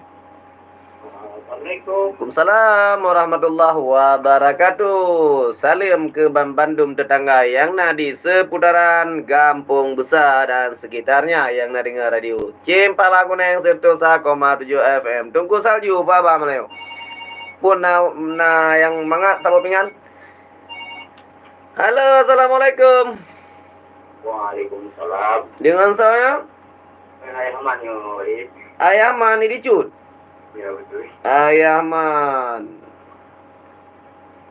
Speaker 1: Waalaikumsalam warahmatullahi wabarakatuh. Salam ke Bandung tetangga yang di seputaran Kampung Besar dan sekitarnya yang dengar radio Cempala Kuneng 101,7 FM. Tunggu salju baba Melayu. Pun na yang mangat tabu pingan. Halo, assalamualaikum.
Speaker 3: Waalaikumsalam.
Speaker 1: Dengan saya
Speaker 3: Ayaman yo.
Speaker 1: Ayaman ini dicut.
Speaker 3: Ya betul.
Speaker 1: Ayaman.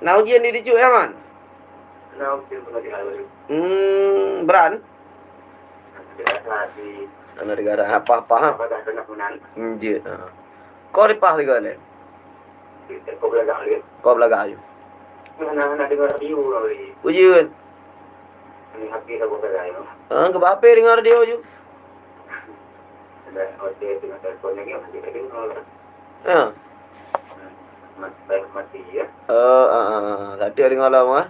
Speaker 1: Nah ujian di dicut Ayaman.
Speaker 3: Nah, ujian pernah dihalu.
Speaker 1: Beran.
Speaker 3: Di
Speaker 1: Anak negara apa-apa ha.
Speaker 3: apa dah kena punan.
Speaker 1: Je. Kau dipah juga le.
Speaker 3: Kau belakang dia.
Speaker 1: Kau belakang ayu.
Speaker 3: Mana dengar radio lagi.
Speaker 1: Ujian.
Speaker 3: Ini hati aku beraya.
Speaker 1: Ke apa dengar radio ju?
Speaker 3: Dan hotel dengan telefon lagi masih dengar. Mati ya.
Speaker 1: Tadi dengar lama.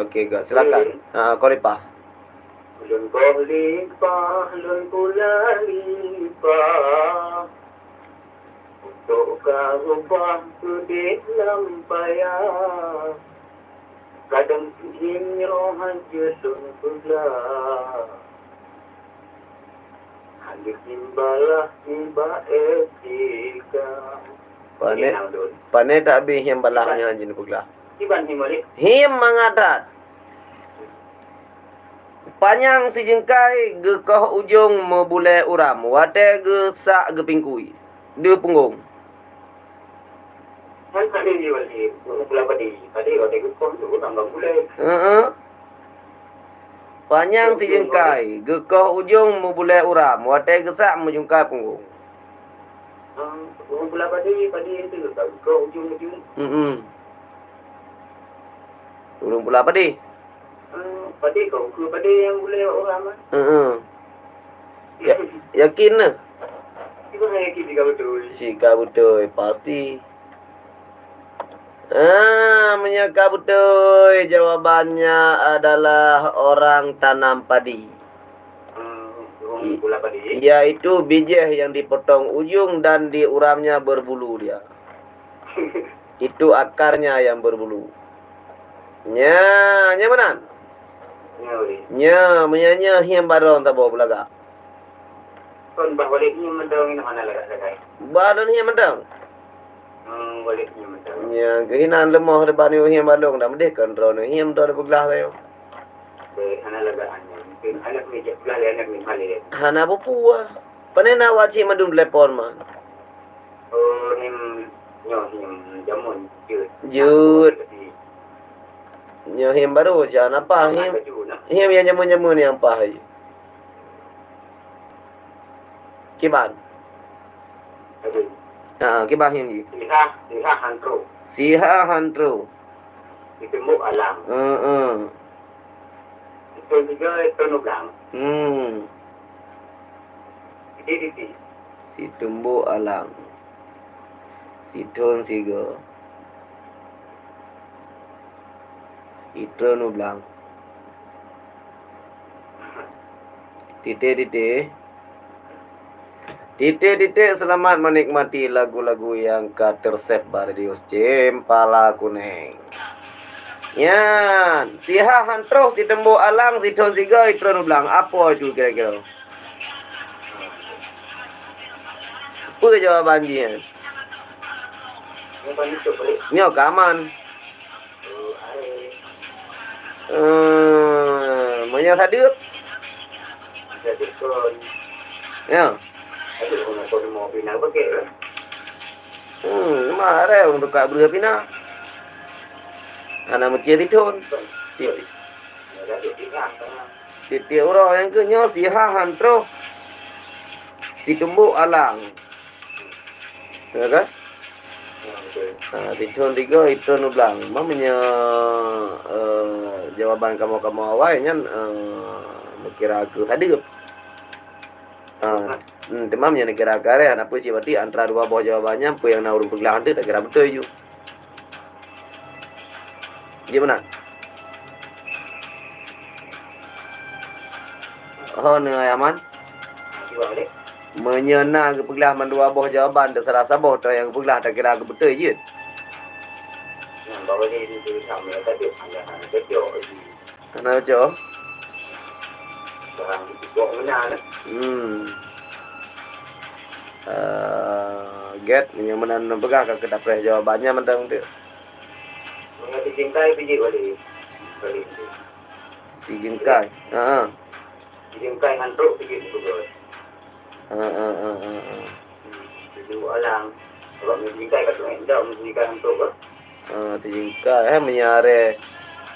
Speaker 1: Okey, gak silakan. Kau dipah.
Speaker 3: Lun kau limpah, lun pula limpah. Untuk kau ubah sudah lampaya. Kadang ingin hancur lun pula. Hanya timbalah tiba etika.
Speaker 1: Panet tak habis yang balahnya anjing pula.
Speaker 3: Tiban himalik.
Speaker 1: Him mangadat. Panjang si jengkai ge koh ujung membulai uram. Wate ge sak ge pingkui. Dia punggung.
Speaker 3: Kan tadi dia balik. Pula padi. Tadi kalau dia kau tu tambah bulai.
Speaker 1: Panjang si jengkai ge koh ujung membulai uram. Wate ge sak menjungkai punggung.
Speaker 3: Pula padi itu kau ujung.
Speaker 1: Urung pula apa di?
Speaker 3: Padi kau ke padi yang boleh orang mah.
Speaker 1: Yakin na?
Speaker 3: Ibu saya yakin jika betul.
Speaker 1: Jika betul pasti. Menyangka betul jawabannya adalah orang tanam padi.
Speaker 3: Pula padi.
Speaker 1: Yaitu biji yang dipotong ujung dan di uramnya berbulu dia. Itu akarnya yang berbulu. Nya benar. Nya menyanyi hiam baron tak bawa belaga.
Speaker 3: Kon bah balik ni mendong ini mana lagak sakai.
Speaker 1: Baron hiam mendong.
Speaker 3: Balik ni mendong.
Speaker 1: Nya kehinan lemah depan hiam balong dah mendek kan drone hiam dah belah tayo.
Speaker 3: Ana lagak anya. Anak ni je belah anak ni balik.
Speaker 1: Hana bopua. Panena waci madun telepon man.
Speaker 3: Oh him jamun
Speaker 1: Jut. Nya hiam baru jangan apa hiam yang jamun ni apa aja. Kiban. Kiban hiam ji.
Speaker 3: Siha hantro.
Speaker 1: Siha hantro.
Speaker 3: Ditemu alam. Itu juga tonoblang. Didi.
Speaker 1: Si tumbuh alam. Si ton siga. Itu nu blang. Titik. Selamat menikmati lagu-lagu yang tersave pada Radio Cempala Kuneng. Yan. Si ha hantro, si tembo alang, si ton si go, itron ulang. Apa itu kira-kira? Apa jawaban dia?
Speaker 3: Yang paling tu boleh.
Speaker 1: Nyo kaman. Menya sadeup.
Speaker 3: Jadi kon
Speaker 1: Ya.
Speaker 3: ada orang tu mau pindah pakai.
Speaker 1: Mare untuk kak beureup pina. Ana mecie titon.
Speaker 3: Ada di pindah.
Speaker 1: Titik orang yang ke nyo si ha hantro. Si tembo alang. Ya kan? Titon tiga itron ulang. Mamanya jawaban kamu awal nyan kira ke sadeup. Temamnya nak kira kare apa sih berarti antara dua buah jawabannya apa yang nak urung pergelangan tu tak kira betul je. Gimana? Oh, ni aman. Menyena ke pergelangan dua buah jawaban terserah sabah tu yang pergelangan tak kira betul je.
Speaker 3: Yang bawa ni di kami tadi ada kecil.
Speaker 1: Ana jo.
Speaker 3: Barang di bawah mana?
Speaker 1: Get menyamanan pegang ke dapur jawabannya mentang tu.
Speaker 3: Mengerti jengkai biji balik.
Speaker 1: Si jengkai.
Speaker 3: Jengkai hantuk biji betul. Biji alang. Kalau jengkai kat tuan dah jengkai hantuk ke?
Speaker 1: Jengkai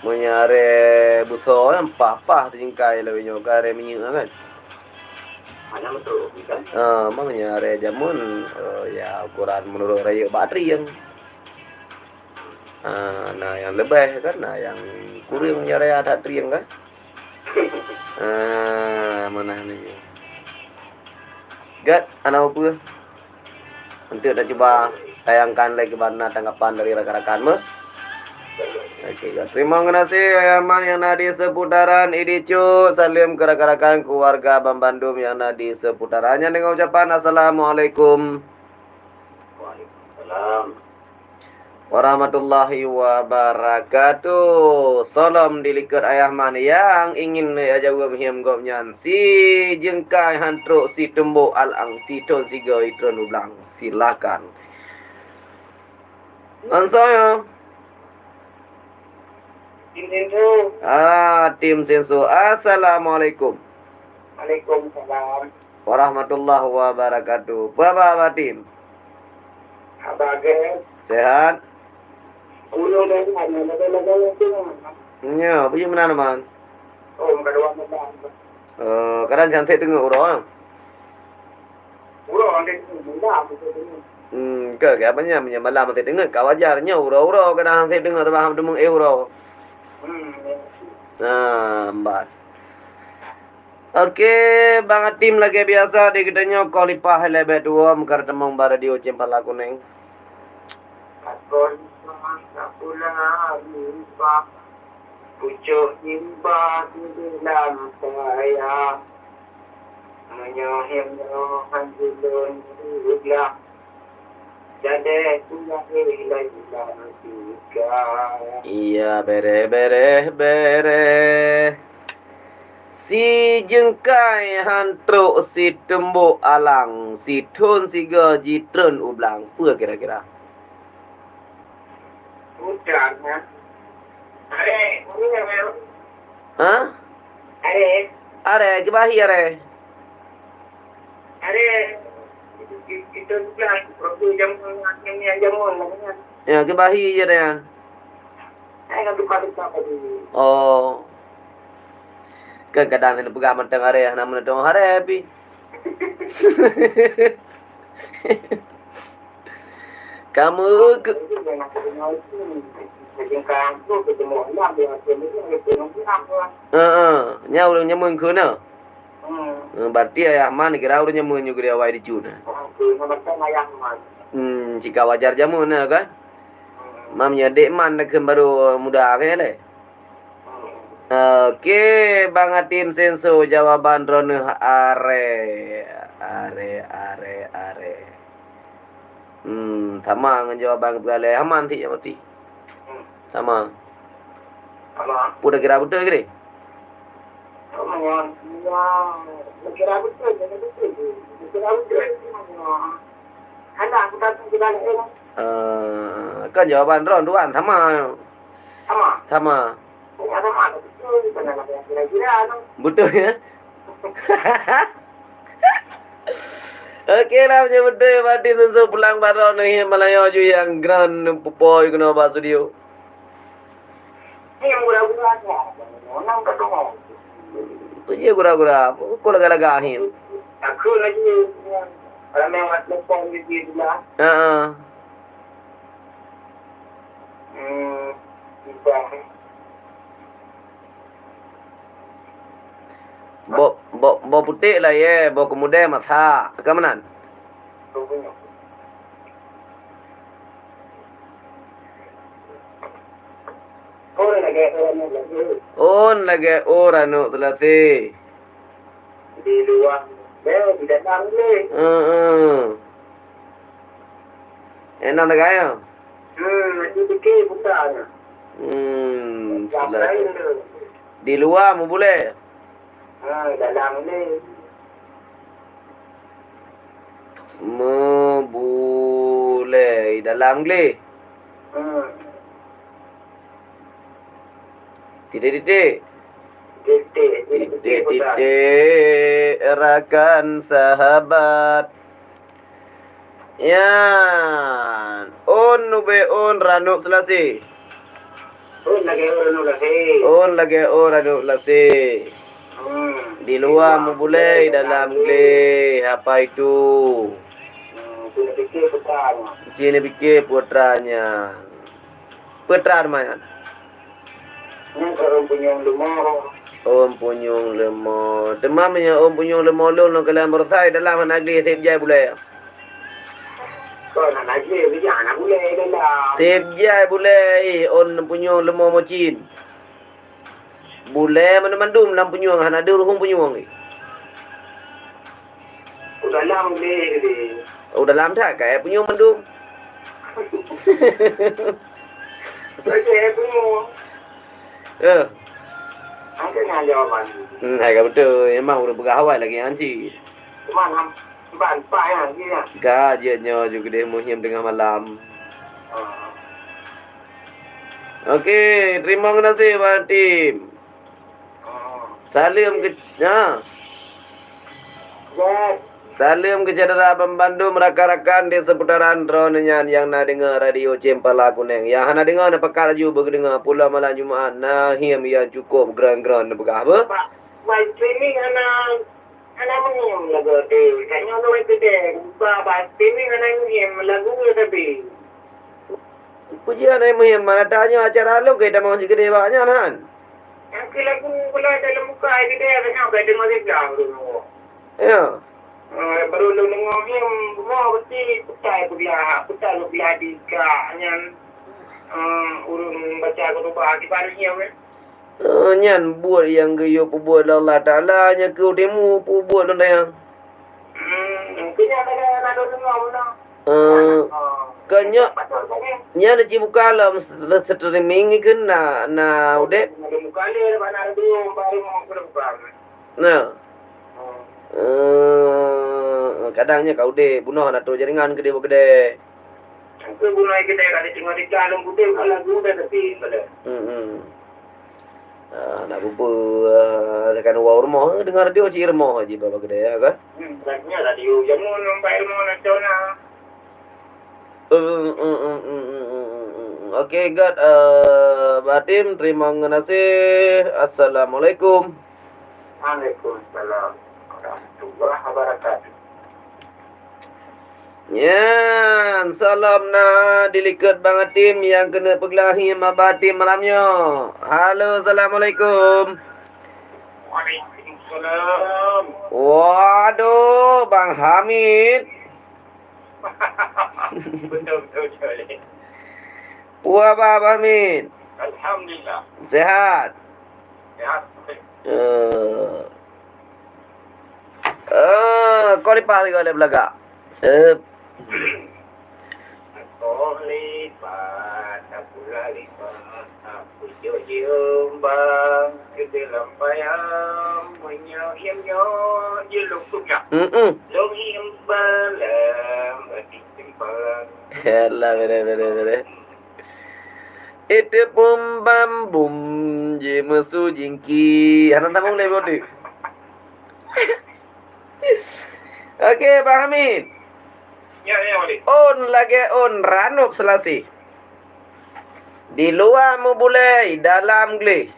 Speaker 1: menyare buso yang papa jengkai lebih nyokare minyak kan.
Speaker 3: Mana betul kan?
Speaker 1: Menyare jamun ya ukuran menurut raya bateri yang nah yang lebih kan, nah yang kurang nyare ada triang kan. Mana ni? Gat, anak apa? Nanti dah coba tayangkan lagi mana tanggapan dari rakan-rakanmu. Okey, terima kasih Ayaman yang ada di seputaran Idicu. Salim ke rakan-rakan keluarga Abang Bandung yang ada di seputarannya dengan ucapan Assalamualaikum
Speaker 3: Waalaikumsalam
Speaker 1: warahmatullahi wabarakatuh. Salam dilikat Ayaman yang ingin jawab him gomnyan si jengkai hantruk si tembo alang si ton si go itron ulang. Silakan. Dan saya
Speaker 3: Tim Sensu.
Speaker 1: Tim Sensu. Assalamualaikum
Speaker 3: Waalaikumsalam.
Speaker 1: warahmatullahi wabarakatuh. Bapak Tim.
Speaker 3: Abang
Speaker 1: Sehat?
Speaker 3: ulung dah ada lagu tu.
Speaker 1: Ya, pergi mana man?
Speaker 3: Oh, kedua macam.
Speaker 1: Kadang cantik dengar orang.
Speaker 3: Ulung dia muda betul.
Speaker 1: Ke apanya malam nanti dengar kau wajarnya ura-ura kadang cantik dengar tu faham demung euro. Mbak. Okey, bang tim lagi biasa di kitanya kualipah lebih dua muka temung bara di ucap laku neng.
Speaker 3: Akon masa pula lupa pucuk nimba di dalam saya menyohimnya hanjulun ulah jadi punya ilai dalam tiga.
Speaker 1: Iya, bere. Si jengkai hantruk si tembuk alang si tun si ga jitren ublang. Apa kira-kira?
Speaker 3: Udahnya. Ini yang
Speaker 1: Ha? Are, kebahi are.
Speaker 3: Itu bukan waktu jamun yang jamun lah.
Speaker 1: Ya, kebahi je dah.
Speaker 3: Saya kan tukar-tukar tadi.
Speaker 1: Oh. Kan kadang ni pegang mentang are, nak menetong are api. Kamu ke nya urang nyamun ke na. Berarti ayah man kira urang nyamun juga dia wai dicun. Jika wajar jamun na kan. Mamnya dek man nak baru muda kan le. Okey, Bang Atim Senso jawaban drone are. Sama dengan jawaban kepala aman ti mati. Sama.
Speaker 3: Apa?
Speaker 1: Pun dah kira betul ke ni?
Speaker 3: Yang kira betul. Kira betul. Ada aku tak tahu kita ada.
Speaker 1: Kan jawapan Ron Duan sama.
Speaker 3: Sama. Ya sama. Betul. Kira-kira tu.
Speaker 1: Betul ya? Okey lah macam betul Batim tentu pulang baru ni Melayu je yang grand pupoi kena bahas studio.
Speaker 3: Ni yang gura-gura aja. Orang ketemu.
Speaker 1: Tu je gura-gura. Kau laga-laga him.
Speaker 3: Aku lagi orang yang lepas dia lah.
Speaker 1: Bo putih lah ye, bo kemudian mata. Ke mana? On lagi orang tu terlatih.
Speaker 3: Di luar, di dalam ni.
Speaker 1: Enak tak kaya?
Speaker 3: Nanti fikir bukan.
Speaker 1: Selesai. Di luar mu boleh?
Speaker 3: Dalam ni.
Speaker 1: Boleh dalam ni. Titik-titik. Titik-titik rakan sahabat. Ya. On ube on ranuk selasi.
Speaker 3: On lagi
Speaker 1: on ranuk selasi. Di luar mu boleh, dalam boleh. Apa itu? Cina fikir putranya. Putra mana?
Speaker 3: Orang punyung lemah.
Speaker 1: Om punyung lemah. Demamnya om punyung lemah lon kalam bersai dalam negeri Tip Jai boleh.
Speaker 3: Kau nak lagi nak boleh dalam.
Speaker 1: Tip Jai boleh. On punyung lemah mocin. Boleh mana mandum dalam punyung han ada ruhung punyung ni.
Speaker 3: Dalam ni.
Speaker 1: Dalam tak kai punyung mandum.
Speaker 3: Okey punyung. Ada nak jawapan.
Speaker 1: Agak betul. Memang udah bergawai lagi anci.
Speaker 3: Cuma nampak yang ni lah.
Speaker 1: Gajetnya juga dia muhim tengah malam. Okey, terima kasih Pak Tim. Salam ke Salam ke cedera pembantu rakan-rakan di seputaran Ronenyan yang nak dengar radio Cempala Kuneng. Yang nak dengar nak pakar laju berdengar pula malam Jumaat. Nah, yang cukup gran-gran nak pegang apa?
Speaker 3: Baik streaming anak mengiam lagu tu. Kayaknya orang itu deh. Baik streaming anak mengiam lagu tapi.
Speaker 1: Pujian yang muhim mana tanya acara lu kita mau sikit dia banyak kan?
Speaker 3: Yang lagu kalau dalam muka itu dia banyak kaya dengar dia dulu.
Speaker 1: Ya.
Speaker 3: Baru lu dengar yang semua mesti putar belah di yang urung baca kutubah di parinya weh.
Speaker 1: Nyan buat yang geyo buat Allah Taala nya ke demo buat nda yang.
Speaker 3: Kena ada dengar mana.
Speaker 1: Kanya nya ada cibuka lah streaming ke na udah.
Speaker 3: Ada muka dia mana ada baru mau berubah.
Speaker 1: Nah. Kadangnya kau deh bunuh nak tu jaringan gede gede.
Speaker 3: Aku bunuh gede kali tengok di dalam gede kalau gede tapi pada.
Speaker 1: Nak bubu tekan wau rumah dengar radio ci rumah aja bapa gede ya kan?
Speaker 3: Banyak radio jamun sampai rumah nak cona.
Speaker 1: Okey God Batim terima kasih. Assalamualaikum.
Speaker 3: Waalaikumsalam warahmatullahi wabarakatuh.
Speaker 1: Ya, salam na dilikat bang Tim yang kena pegelahi Batim malamnya. Halo, assalamualaikum.
Speaker 3: Waalaikumsalam.
Speaker 1: Waduh, Bang Hamid.
Speaker 3: Betul.
Speaker 1: Puas Bang Hamid.
Speaker 3: Alhamdulillah.
Speaker 1: Sehat.
Speaker 3: Sehat.
Speaker 1: Kau lipat kau le belakang.
Speaker 3: kau lipat, aku lipat, aku cium bang, ke dalam bayang, menyayangnya, je lukuknya. Longim balam, berarti simpang.
Speaker 1: Allah, beres. Itu bum bam bum, je mesu jingki. Hanan tamung le bodu. Okey, Bang Hamid.
Speaker 3: Ya, Wali.
Speaker 1: On lagi on ranup selasi. Di luar mu boleh, dalam gele.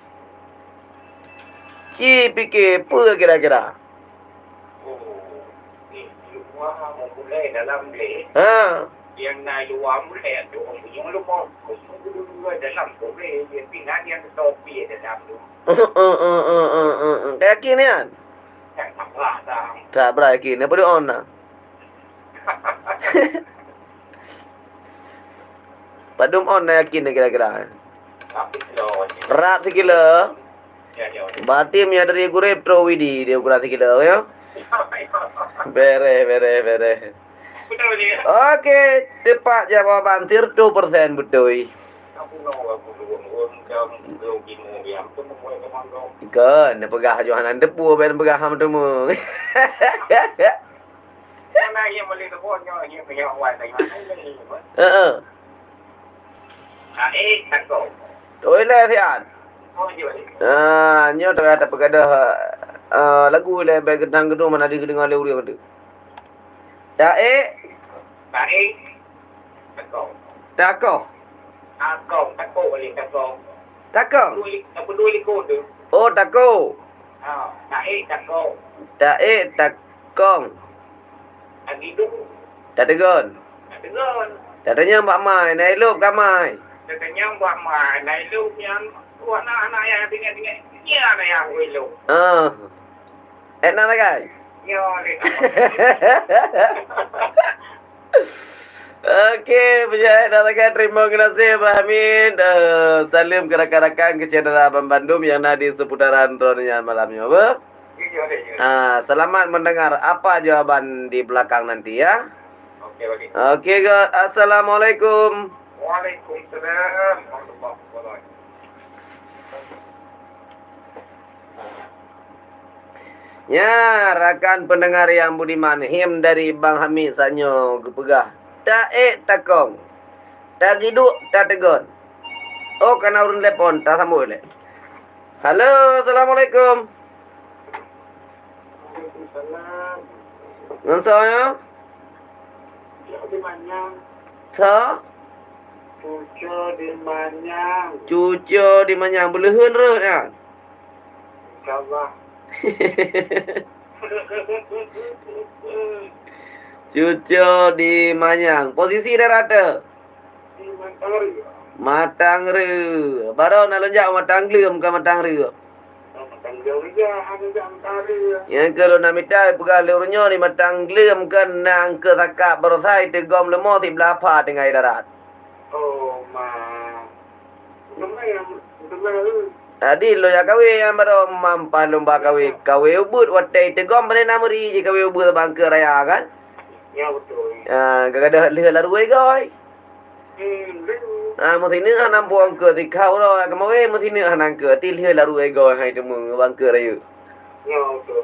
Speaker 1: Ci fikir apa kira-kira?
Speaker 3: Ni luar mau mulai dalam ni.
Speaker 1: Ha.
Speaker 3: Yang nak luar mulai tu, yang luar dalam tu ni, yang pindah yang topi dalam tu.
Speaker 1: Yakin ni kan?
Speaker 3: Tak apa dah.
Speaker 1: Tak berakin. Apa dia on lah? Padum on nak yakin ni kira-kira.
Speaker 3: Tapi kalau
Speaker 1: Rap sekilo.
Speaker 3: ya.
Speaker 1: Berarti punya dari kurep trawidi dia ukuran sekilo ya. Bere.
Speaker 3: Betul ni.
Speaker 1: Okey, tepat jawapan 30% betul.
Speaker 3: Aku jam yang tu mulai kemana?
Speaker 1: Kan, dia pegah Johanan depu ben pegah ham temu.
Speaker 3: Mana yang boleh debunya yang awal dari mana ni?
Speaker 1: Heeh.
Speaker 3: Takut.
Speaker 1: Toilet sian.
Speaker 3: Oh, je.
Speaker 1: Nyo tu ada pegada lagu le bag gedang gedung mana dia dengar le uri tu. Dae
Speaker 3: Baik. Takut.
Speaker 1: takoh.
Speaker 3: Takut boleh takut.
Speaker 1: Takong.
Speaker 3: Apa dua likut tu?
Speaker 1: Oh, takoh.
Speaker 3: Takut.
Speaker 1: Dae takong.
Speaker 3: Lagi tu.
Speaker 1: Tak tegon.
Speaker 3: Dengar.
Speaker 1: Katanya mbak mai, naik lup kamai.
Speaker 3: Katanya buat mai, naik lu yang buat anak yang tinggal. Ya, ada yang lu.
Speaker 1: Enak tak kan?
Speaker 3: Ya, leh.
Speaker 1: Okey, penjahit datangkan terima kasih Pak Hamid. Salim ke rakan-rakan ke channel Abang Bandung yang ada di seputaran Ronyan malam ini. Apa? Selamat mendengar apa jawaban di belakang nanti ya.
Speaker 3: Okey, Wali.
Speaker 1: Okey, God. Assalamualaikum.
Speaker 3: Waalaikumsalam. Warahmatullahi wabarakatuh.
Speaker 1: Ya, rakan pendengar yang budiman, him dari Bang Hamid sanyo kepegah. Tak takong. Tak giduk, tak tegon. Oh, kena urun telepon, tak sambung le. Halo, Assalamualaikum.
Speaker 3: Waalaikumsalam.
Speaker 1: Ngan saya?
Speaker 3: Di Manyang.
Speaker 1: Sa?
Speaker 3: Cucu di Manyang.
Speaker 1: Cucu di Manyang beleheun reuh ya.
Speaker 3: InsyaAllah.
Speaker 1: Cucu di Manyang. Posisi dah rata.
Speaker 3: Di Mantari.
Speaker 1: Matang reuh. Baru nak lonjak matang leum ke matang reuh.
Speaker 3: Matang dia ada di Mantari.
Speaker 1: Yang kalau nak minta pegang leurnya ni matang leum kan nang ke sakap baru sai tegom lemo ti belapa dengan darat.
Speaker 3: Oh, ma. Kemana?
Speaker 1: Adi lo ya kawe yang baru mampah lomba kawe ubud watai tegom pada namuri je kawe ubud bangke raya kan.
Speaker 3: Ya, betul.
Speaker 1: Gagada leh laru goi.
Speaker 3: Betul.
Speaker 1: Mesti ni hanam buang ke ti kau lo kemawe mesti ni hanang ke ti leh laru goi hai temu bangke raya.
Speaker 3: Ya, betul.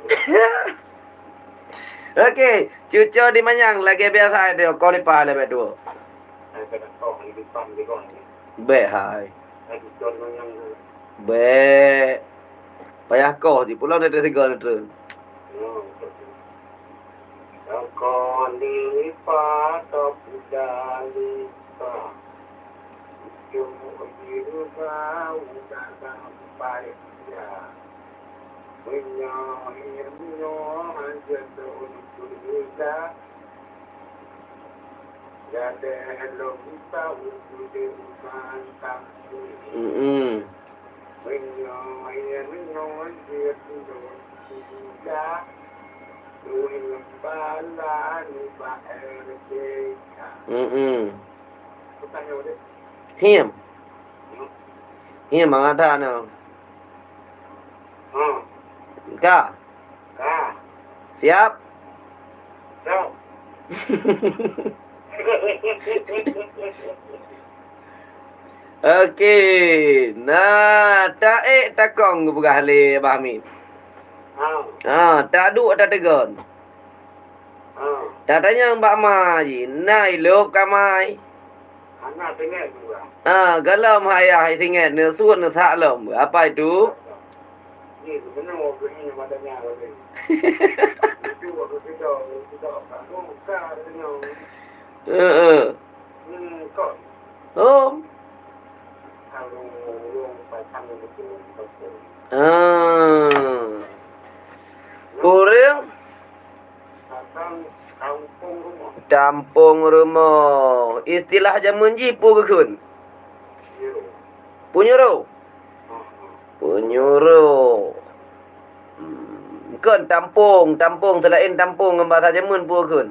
Speaker 1: Okey, cucu di Manyang lagi biasa dia kau ni pah le betu.
Speaker 3: Saya tak tahu di depan di kon.
Speaker 1: Be hai.
Speaker 3: Di kon yang
Speaker 1: Be. Payah kau je pulau ada tiga meter.
Speaker 3: Kau lipat tapi lipat. Cuma biru kau datang balik ya. Menyohirnya aja untuk kita. Jadi hello kita untuk dimantap. Menyohirnya aja untuk kita. Duhin bala ni ba RJK. Tanya udah.
Speaker 1: Him mangata na. Ka. Siap?
Speaker 3: So.
Speaker 1: Okey. Nah, tak takong ke berah le Abah Hamid. Tak duk tak tegon. Tak tanya Mbak Mai, nai lop kamai.
Speaker 3: Anak tengah juga.
Speaker 1: Galam hayah tinggal ne suat ne tak lom. Apa itu?
Speaker 3: Ni sebenarnya waktu ini madanya waktu. Itu waktu kita kamu buka dengan. Kok. Kalau yang pasang itu betul.
Speaker 1: Orang
Speaker 3: Pasang kampung rumah.
Speaker 1: Kampung rumah. Istilah zaman jipu ke kun? Punyuruh. Punyuruh. Kun tampung selain tampung bahasa Jerman pun kun.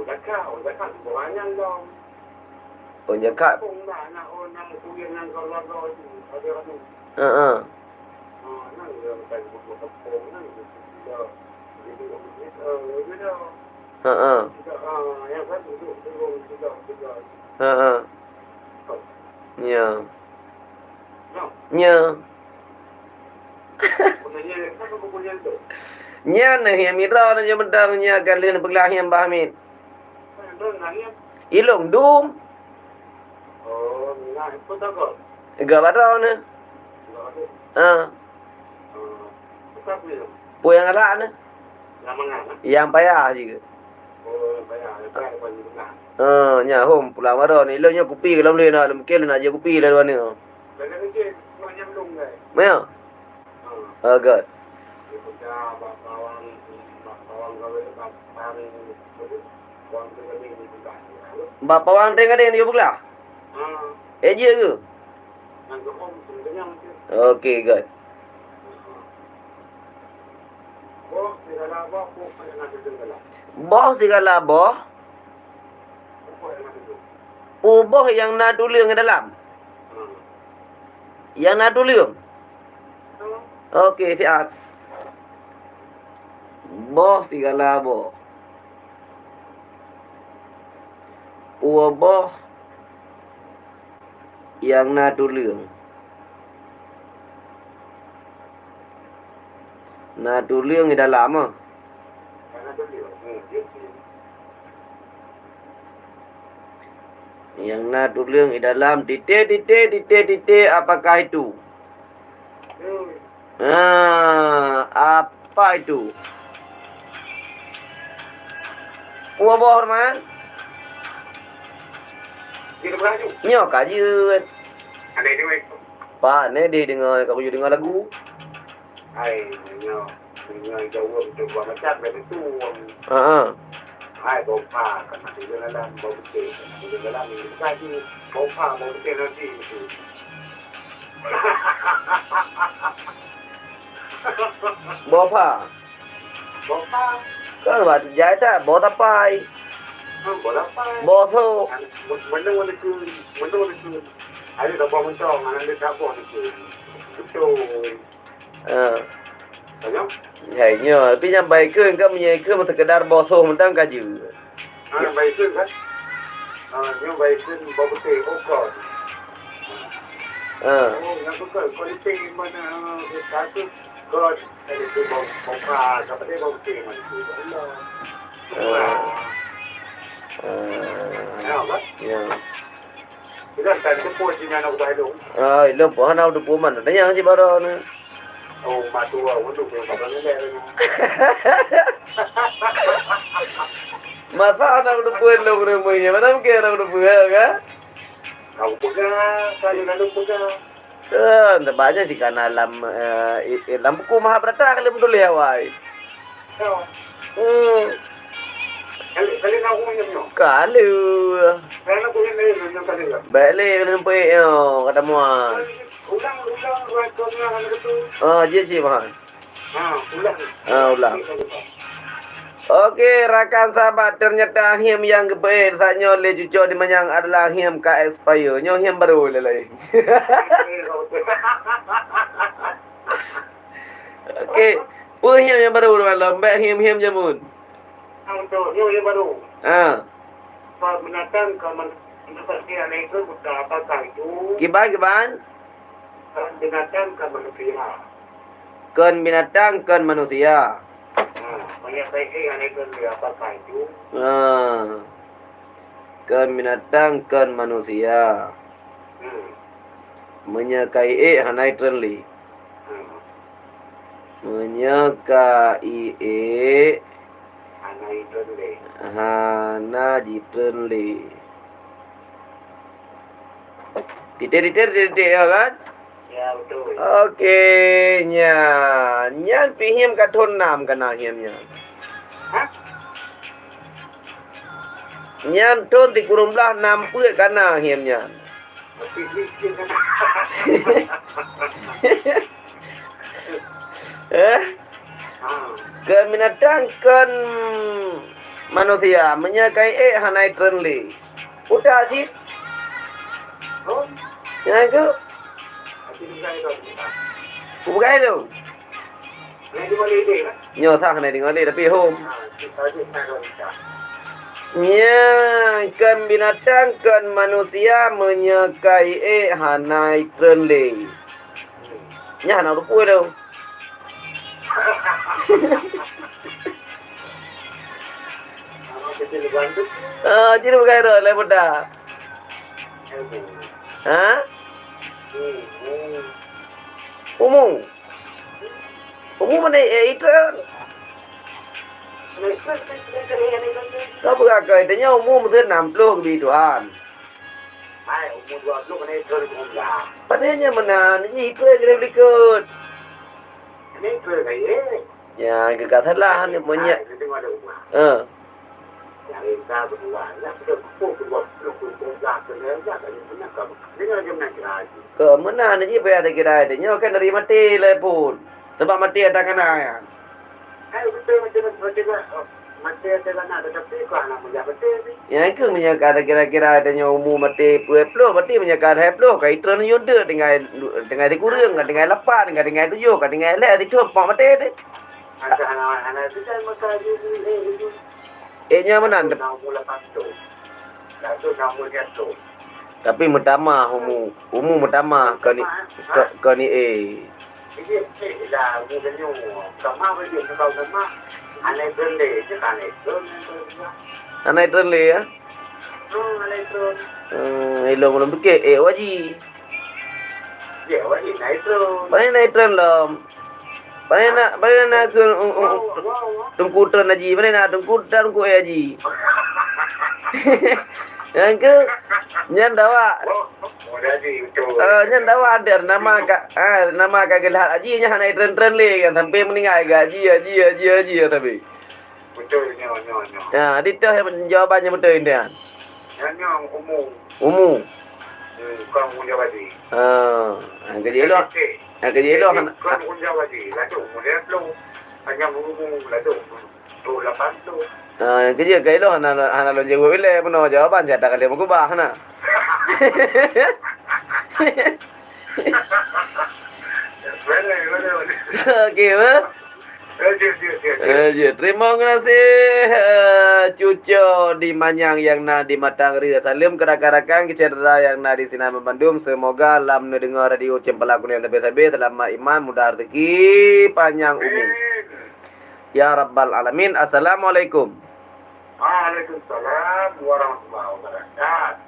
Speaker 3: Zakat banyak dong.
Speaker 1: Oh zakat.
Speaker 3: Kampung dah anak orang kuliah yang kalau ada orang. Nang dia bukan buku kampung nang dia. Yang kan duduk juga.
Speaker 1: Ya. Nya. Nya nah yang mira na yang bentar nya galin belah yang Mbah Hamid. Ilong dum.
Speaker 3: Nah, itu tak kok.
Speaker 1: Ga barau na.
Speaker 3: Tak boleh.
Speaker 1: Pu yang arak na.
Speaker 3: Lama ngah.
Speaker 1: Yang payah juga.
Speaker 3: Banyak.
Speaker 1: Nya hom pulang barau ni ilongnya kupi ke dalam le na, mungkin nak je kupi lah ni.
Speaker 3: Banyak ni banyak belum dah.
Speaker 1: Maya. Agak. Bapa wang tengah dia dia pula. Je ke? Okey, good. Boh segala boh. Boh yang nak tuliung ke dalam. Yang nak tuliung. Okey, siap. Boh segala boh. Boh yang nak tuliung. Nak tuliung di dalam ah. Yang nak tuliung di dalam titik apakah itu? Apa itu? Buah hormat.
Speaker 3: Kita beraju.
Speaker 1: Nyo kajian.
Speaker 3: Ada ini wek.
Speaker 1: Pak, ni dia dengar kau dengar lagu.
Speaker 3: Hai, nyo jauh tu buat macam itu. Hai, bawa kan di dalam bawa betul. Di dalam ini kaji bawa betul nanti itu.
Speaker 1: Bawa apa?
Speaker 3: Bawa
Speaker 1: Kan buat jahit tak? Bawa tapai.
Speaker 3: Bawa apa?
Speaker 1: Bawa so.
Speaker 3: Mana tu. Ada dah bawa mentong, ada dah bawa tu. Betul. Tanya?
Speaker 1: Hai nyo, tapi yang baik ke engkau punya ke sekedar bawa so mentang kaji.
Speaker 3: Baik ke kan? Yang baik ke bawa betul. Okey. Yang betul. Kualiti mana satu God ada tu bawa dapat dia bawa betul mana tu.
Speaker 1: Ya.
Speaker 3: Kita tak sempat jenis nak buat dong.
Speaker 1: Ilong po hanaw do po man. Tanya si baro na.
Speaker 3: Oh, matua untuk yang kapan ni dah.
Speaker 1: Masa hanaw do po ilong na mo niya. Manam kaya hanaw do po ka?
Speaker 3: Kau pegang, saya lalu pegang.
Speaker 1: Banyak sih kan alam buku Mahabharata kalau betul ya wai.
Speaker 3: Kali nak umumnya ni.
Speaker 1: Kalau
Speaker 3: Kalau kau ni nak kali lah.
Speaker 1: balik nampai kata mua.
Speaker 3: Ulang buat kau ni ada tu.
Speaker 1: Je sih mah.
Speaker 3: Ulang.
Speaker 1: Ulang. Okey, rakan sahabat, ternyata him yang kebaik tanya oleh cucu di Manyang adalah him ka expire. Nyo him baru lelai. Okey, him yang baru malam, baik him jamun.
Speaker 3: Untuk ni baru.
Speaker 1: Ha.
Speaker 3: Kalau binatang kalau seperti anak itu apakah itu
Speaker 1: Kiban.
Speaker 3: binatang ke manusia?
Speaker 1: Ken binatang, ken manusia.
Speaker 3: Banyak anak itu apakah itu?
Speaker 1: Ken binatang, ken manusia. Menyekai hanai trenli. Menyekai
Speaker 3: Anak itu le.
Speaker 1: hana jitrenli. Titik ya kan?
Speaker 3: Ya betul.
Speaker 1: Okey, nyan pihim katon nam kana hiamnya.
Speaker 3: Hah?
Speaker 1: Nyan ton ti kurung belah nam pue kana hiamnya.
Speaker 3: Tapi ni kan.
Speaker 1: Ken binatang, ken manusia menyekai hanai trenli. Udah sih.
Speaker 3: Oh,
Speaker 1: Yang ke?
Speaker 3: tapi juga itu.
Speaker 1: Bukai tu.
Speaker 3: Ini di mana ini kan?
Speaker 1: Nyo sah hanai dengar le tapi home.
Speaker 3: Kita ada saya kita.
Speaker 1: Ken binatang, ken manusia menyekai hanai trenli. Nya hana rupu tu.
Speaker 3: Kita di Bandung.
Speaker 1: Ciri bukai tu le budak. Ha? Umum. Umum mana itu? Kau berapa katanya umum tu 60 kebiduan.
Speaker 3: Hai, umur 20 kan itu berumlah.
Speaker 1: Padahal mana ni itu yang kena berikut.
Speaker 3: Ini itu kayak.
Speaker 1: Ya, kekatalah ni punya.
Speaker 3: Itu ada rumah. Yang kita berdua, ya kita berdua kena dengan jumlah lagi.
Speaker 1: Ke mana ni payah ada kira dia. Nyo kan dari mati le pun. Sebab mati ada kena ya.
Speaker 3: Betul mati ada kena tapi kau nak menjadi betul.
Speaker 1: Ya ke menyakar kira-kira adanya umum mati pueplo mati menyakar heplo kai tron yude dengan dikurang dengan lepas dengan tujuh dengan le itu apa mati de.
Speaker 3: Anak-anak itu kan masa itu.
Speaker 1: Nya mana?
Speaker 3: Mula pastu. Lalu namu dia tu.
Speaker 1: Tapi mutama umum mutama ke ni
Speaker 3: Ini dah mudahnya. Sama begitu kalau sama anak benda je kan itu.
Speaker 1: Anak tren le ya.
Speaker 3: Anak itu.
Speaker 1: Elong belum fikir waji.
Speaker 3: Ya, wah ini itu.
Speaker 1: Paling naik tren lom. Paling nak ke tungku tren haji. Paling nak tungku haji. Yang ke nyan dawa. Nyan dawa ada nama kak gelah haji nya naik tren le kan sampai meninggal haji tapi.
Speaker 3: Betul nyo.
Speaker 1: Ya, itu jawabannya betul ini kan.
Speaker 3: Nyo
Speaker 1: Umum.
Speaker 3: Kau menjawab di.
Speaker 1: Kerja elok
Speaker 3: Kau menjawab di. Lalu kemudian lu hanya menghubung lalu tu lapan tu.
Speaker 1: kerja elok hana lo jawab ile puno jawaban jata kali mau kubah hana. Okey, terima kasih cucu di Manyang yang na di Matangri. Salim kerakan-kerakan kecerdaan yang na di Sinar Bandung. Semoga lam dengar radio Cempelaku yang lebih-lebih selama iman mudah rezeki panjang umur. Ya Rabbal Alamin. Assalamualaikum.
Speaker 3: Waalaikumsalam warahmatullahi wabarakatuh.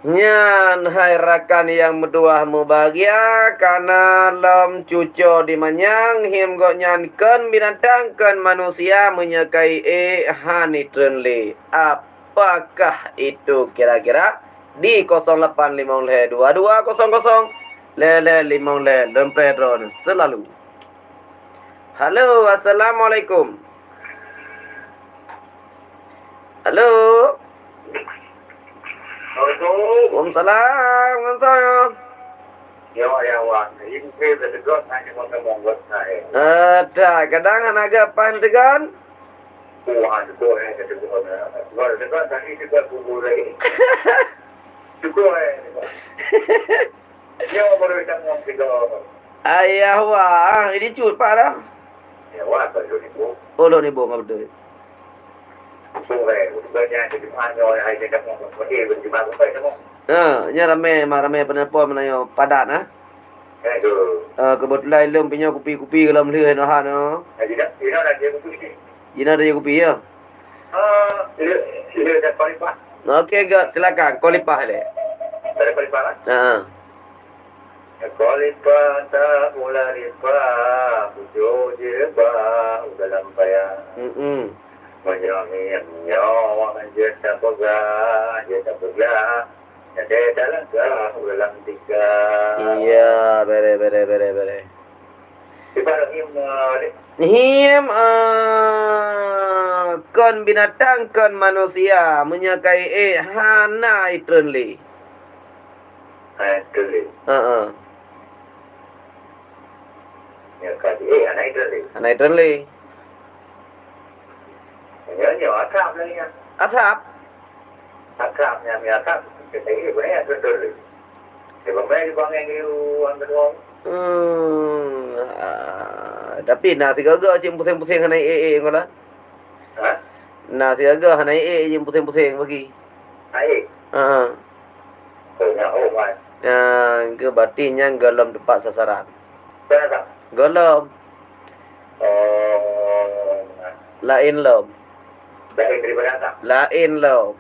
Speaker 1: Nyan hai rakan yang berdua bahagia karena lam cucu di Manyang him go nyan ken binatang ken manusia menyekai hani trenli. Apakah itu kira-kira? Di 0855 2200 5 dompet selalu. Halo, assalamualaikum. Halo. Waalaikumsalam, kan saya.
Speaker 3: Ya, ini saya dekat hanya mau ngomong saya.
Speaker 1: Kadang agak pan tegan.
Speaker 3: Ada tu ada tu. Kalau dekat tadi juga kubur lagi. Cukup Ya, baru tengok tiga.
Speaker 1: Ayah wah, ini cut parah.
Speaker 3: Ya, wah, tak jadi bu.
Speaker 1: Oh, lo ni bohong betul.
Speaker 3: về một bên nhà thì chúng ta rồi ai sẽ gặp một vấn đề về chúng ta cũng vậy đúng không?
Speaker 1: Nya rame penelpon menayo padat ah.
Speaker 3: Itu.
Speaker 1: Kebetulan lem punya kopi-kopi dalam leh no ha no.
Speaker 3: Jadi ada dia kopi.
Speaker 1: Jina ada kopi ya.
Speaker 3: Ini ada kolipah.
Speaker 1: Okey gak, silakan kolipah le.
Speaker 3: Ada kolipah kan? Kolipah tak mula ripah, pujo jebah dalam payah. Menyami nyawa jeta boga. Jadi dalam ulang tiga.
Speaker 1: Iya, bere.
Speaker 3: Him
Speaker 1: kon binatang kon manusia menyakai hana itrenli.
Speaker 3: Tulis. Ya kali anak itu.
Speaker 1: Hana itrenli.
Speaker 3: Nhớ akrab lagi kan. Akrabnya akrab. Kita ini banyak tulis. Sebab mereka bangun yang angkat
Speaker 1: tapi nanti gagal cim pusing-pusing hanai engkau lah. Nanti gagal hanai cim pusing-pusing bagi.
Speaker 3: Mai.
Speaker 1: Ke batinnya galam tepat sasaran.
Speaker 3: Kenapa?
Speaker 1: Galam. Lain lom.
Speaker 3: Lain daripada apa?
Speaker 1: Lain lom.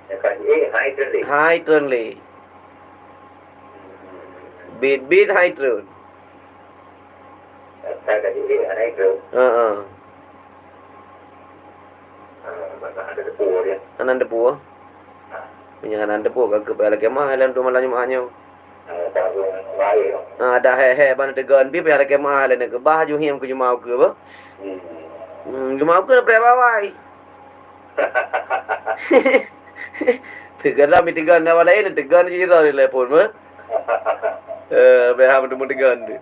Speaker 3: Ya kan
Speaker 1: High trenli. Beat high tren.
Speaker 3: Saya tadi anak itu. Ada depu dia.
Speaker 1: Anan depu. Punya anan depu ke lagi mah halan tu malah nyumanya. Ada he ban tegan pi lagi mah halan ke bah ju hiam ke jumau ke ba. Jumau ke berapa wai. Tegan lah mi tegan na wala ini tegan je dah telefon mah. Beham tu tegan tu.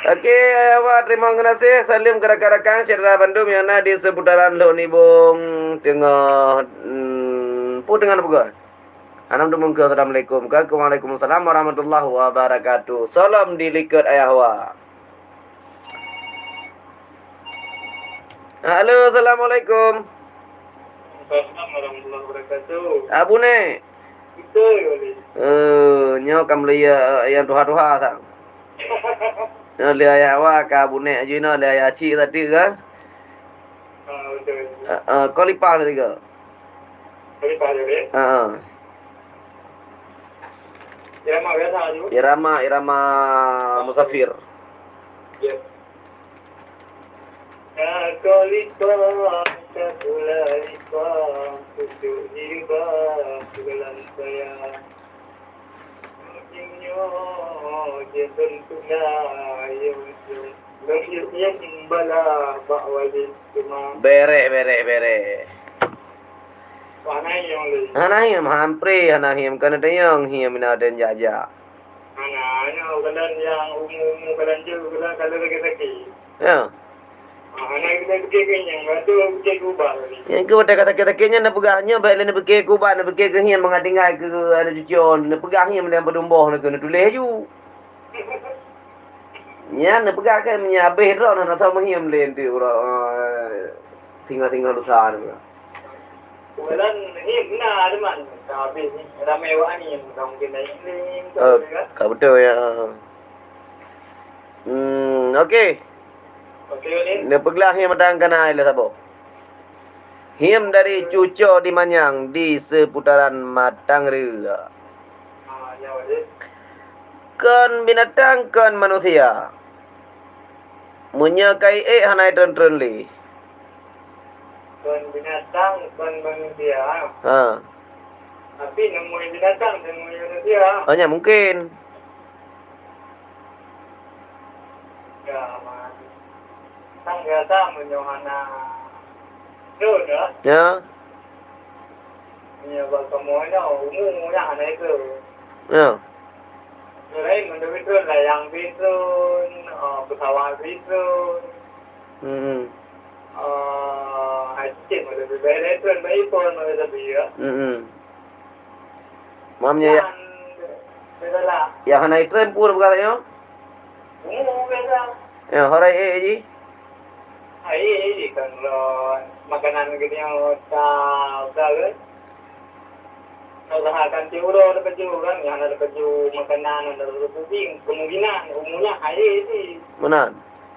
Speaker 1: Okey, awak terima kasih. Salim ke rakan-rakan Cedera Bandung yang ada di seputaran Lok Nibong tengah dengan apa? Assalamualaikum. Waalaikumsalam warahmatullahi wabarakatuh. Salam dilikat ayah wa. Halo, assalamualaikum.
Speaker 3: Assalamualaikum warahmatullahi wabarakatuh.
Speaker 1: Abu ne.
Speaker 3: Betul.
Speaker 1: Nyo kam liya yang tuha-tuha tak? Liya ya wa ka abu ne aje no liya ya ci tadi ke?
Speaker 3: Betul.
Speaker 1: Kolipah tadi ke?
Speaker 3: Kolipah je. Irama biasa tu.
Speaker 1: Irama musafir.
Speaker 3: Ya. Kolipah Kulaipa, pucuk jiba, segala saya. Jinyo, jentun tunai, yang bala bakwali cuma.
Speaker 1: Bere. Hanahim hampri hanahim kana tayang him na den jaja.
Speaker 3: Ana kalan yang umum kalan juga kalan lagi.
Speaker 1: Ya.
Speaker 3: Anak kita bikin yang batu bikin kubah.
Speaker 1: Yang ke kata-katanya nak pegahnya baik nak bikin kubah nak bikin ke hian mengatingai ke ada cucian nak pegah hian dalam berdomboh nak kena tulis ju. Nya nak pegah kan nya habis dah nak tahu hian len tu tinggal lusa ni.
Speaker 3: Bulan ni benar ada man. Habis ni ramai wak ni mungkin naik ni.
Speaker 1: Kau betul ya. Okey. Dia peglah him datang kana ile sabo. Him dari cuco di Manyang di seputaran Matang Ria. Kan binatang kan manusia. Menyakai hanai tren li.
Speaker 3: Kan binatang kan manusia. Tapi nemuin binatang dan manusia.
Speaker 1: Hanya mungkin.
Speaker 3: Ya, sang biasa menyohana doa.
Speaker 1: Ya.
Speaker 3: Ni buat semua ni umum yang ada itu.
Speaker 1: Ya.
Speaker 3: Jadi menurut layang bisun, pesawat bisun. Haji menurut beda itu baik pun menurut dia.
Speaker 1: Mamnya ya.
Speaker 3: Betul.
Speaker 1: Ya hanai tren pur berkata yo.
Speaker 3: Umum biasa.
Speaker 1: Ya horai ji.
Speaker 3: Ai kalau makanan gitu yang udah kan. Usahakan ciuro ada kejuran, yang ada keju makanan, ada puding, kemungkinan umumnya ai sih.
Speaker 1: Mana?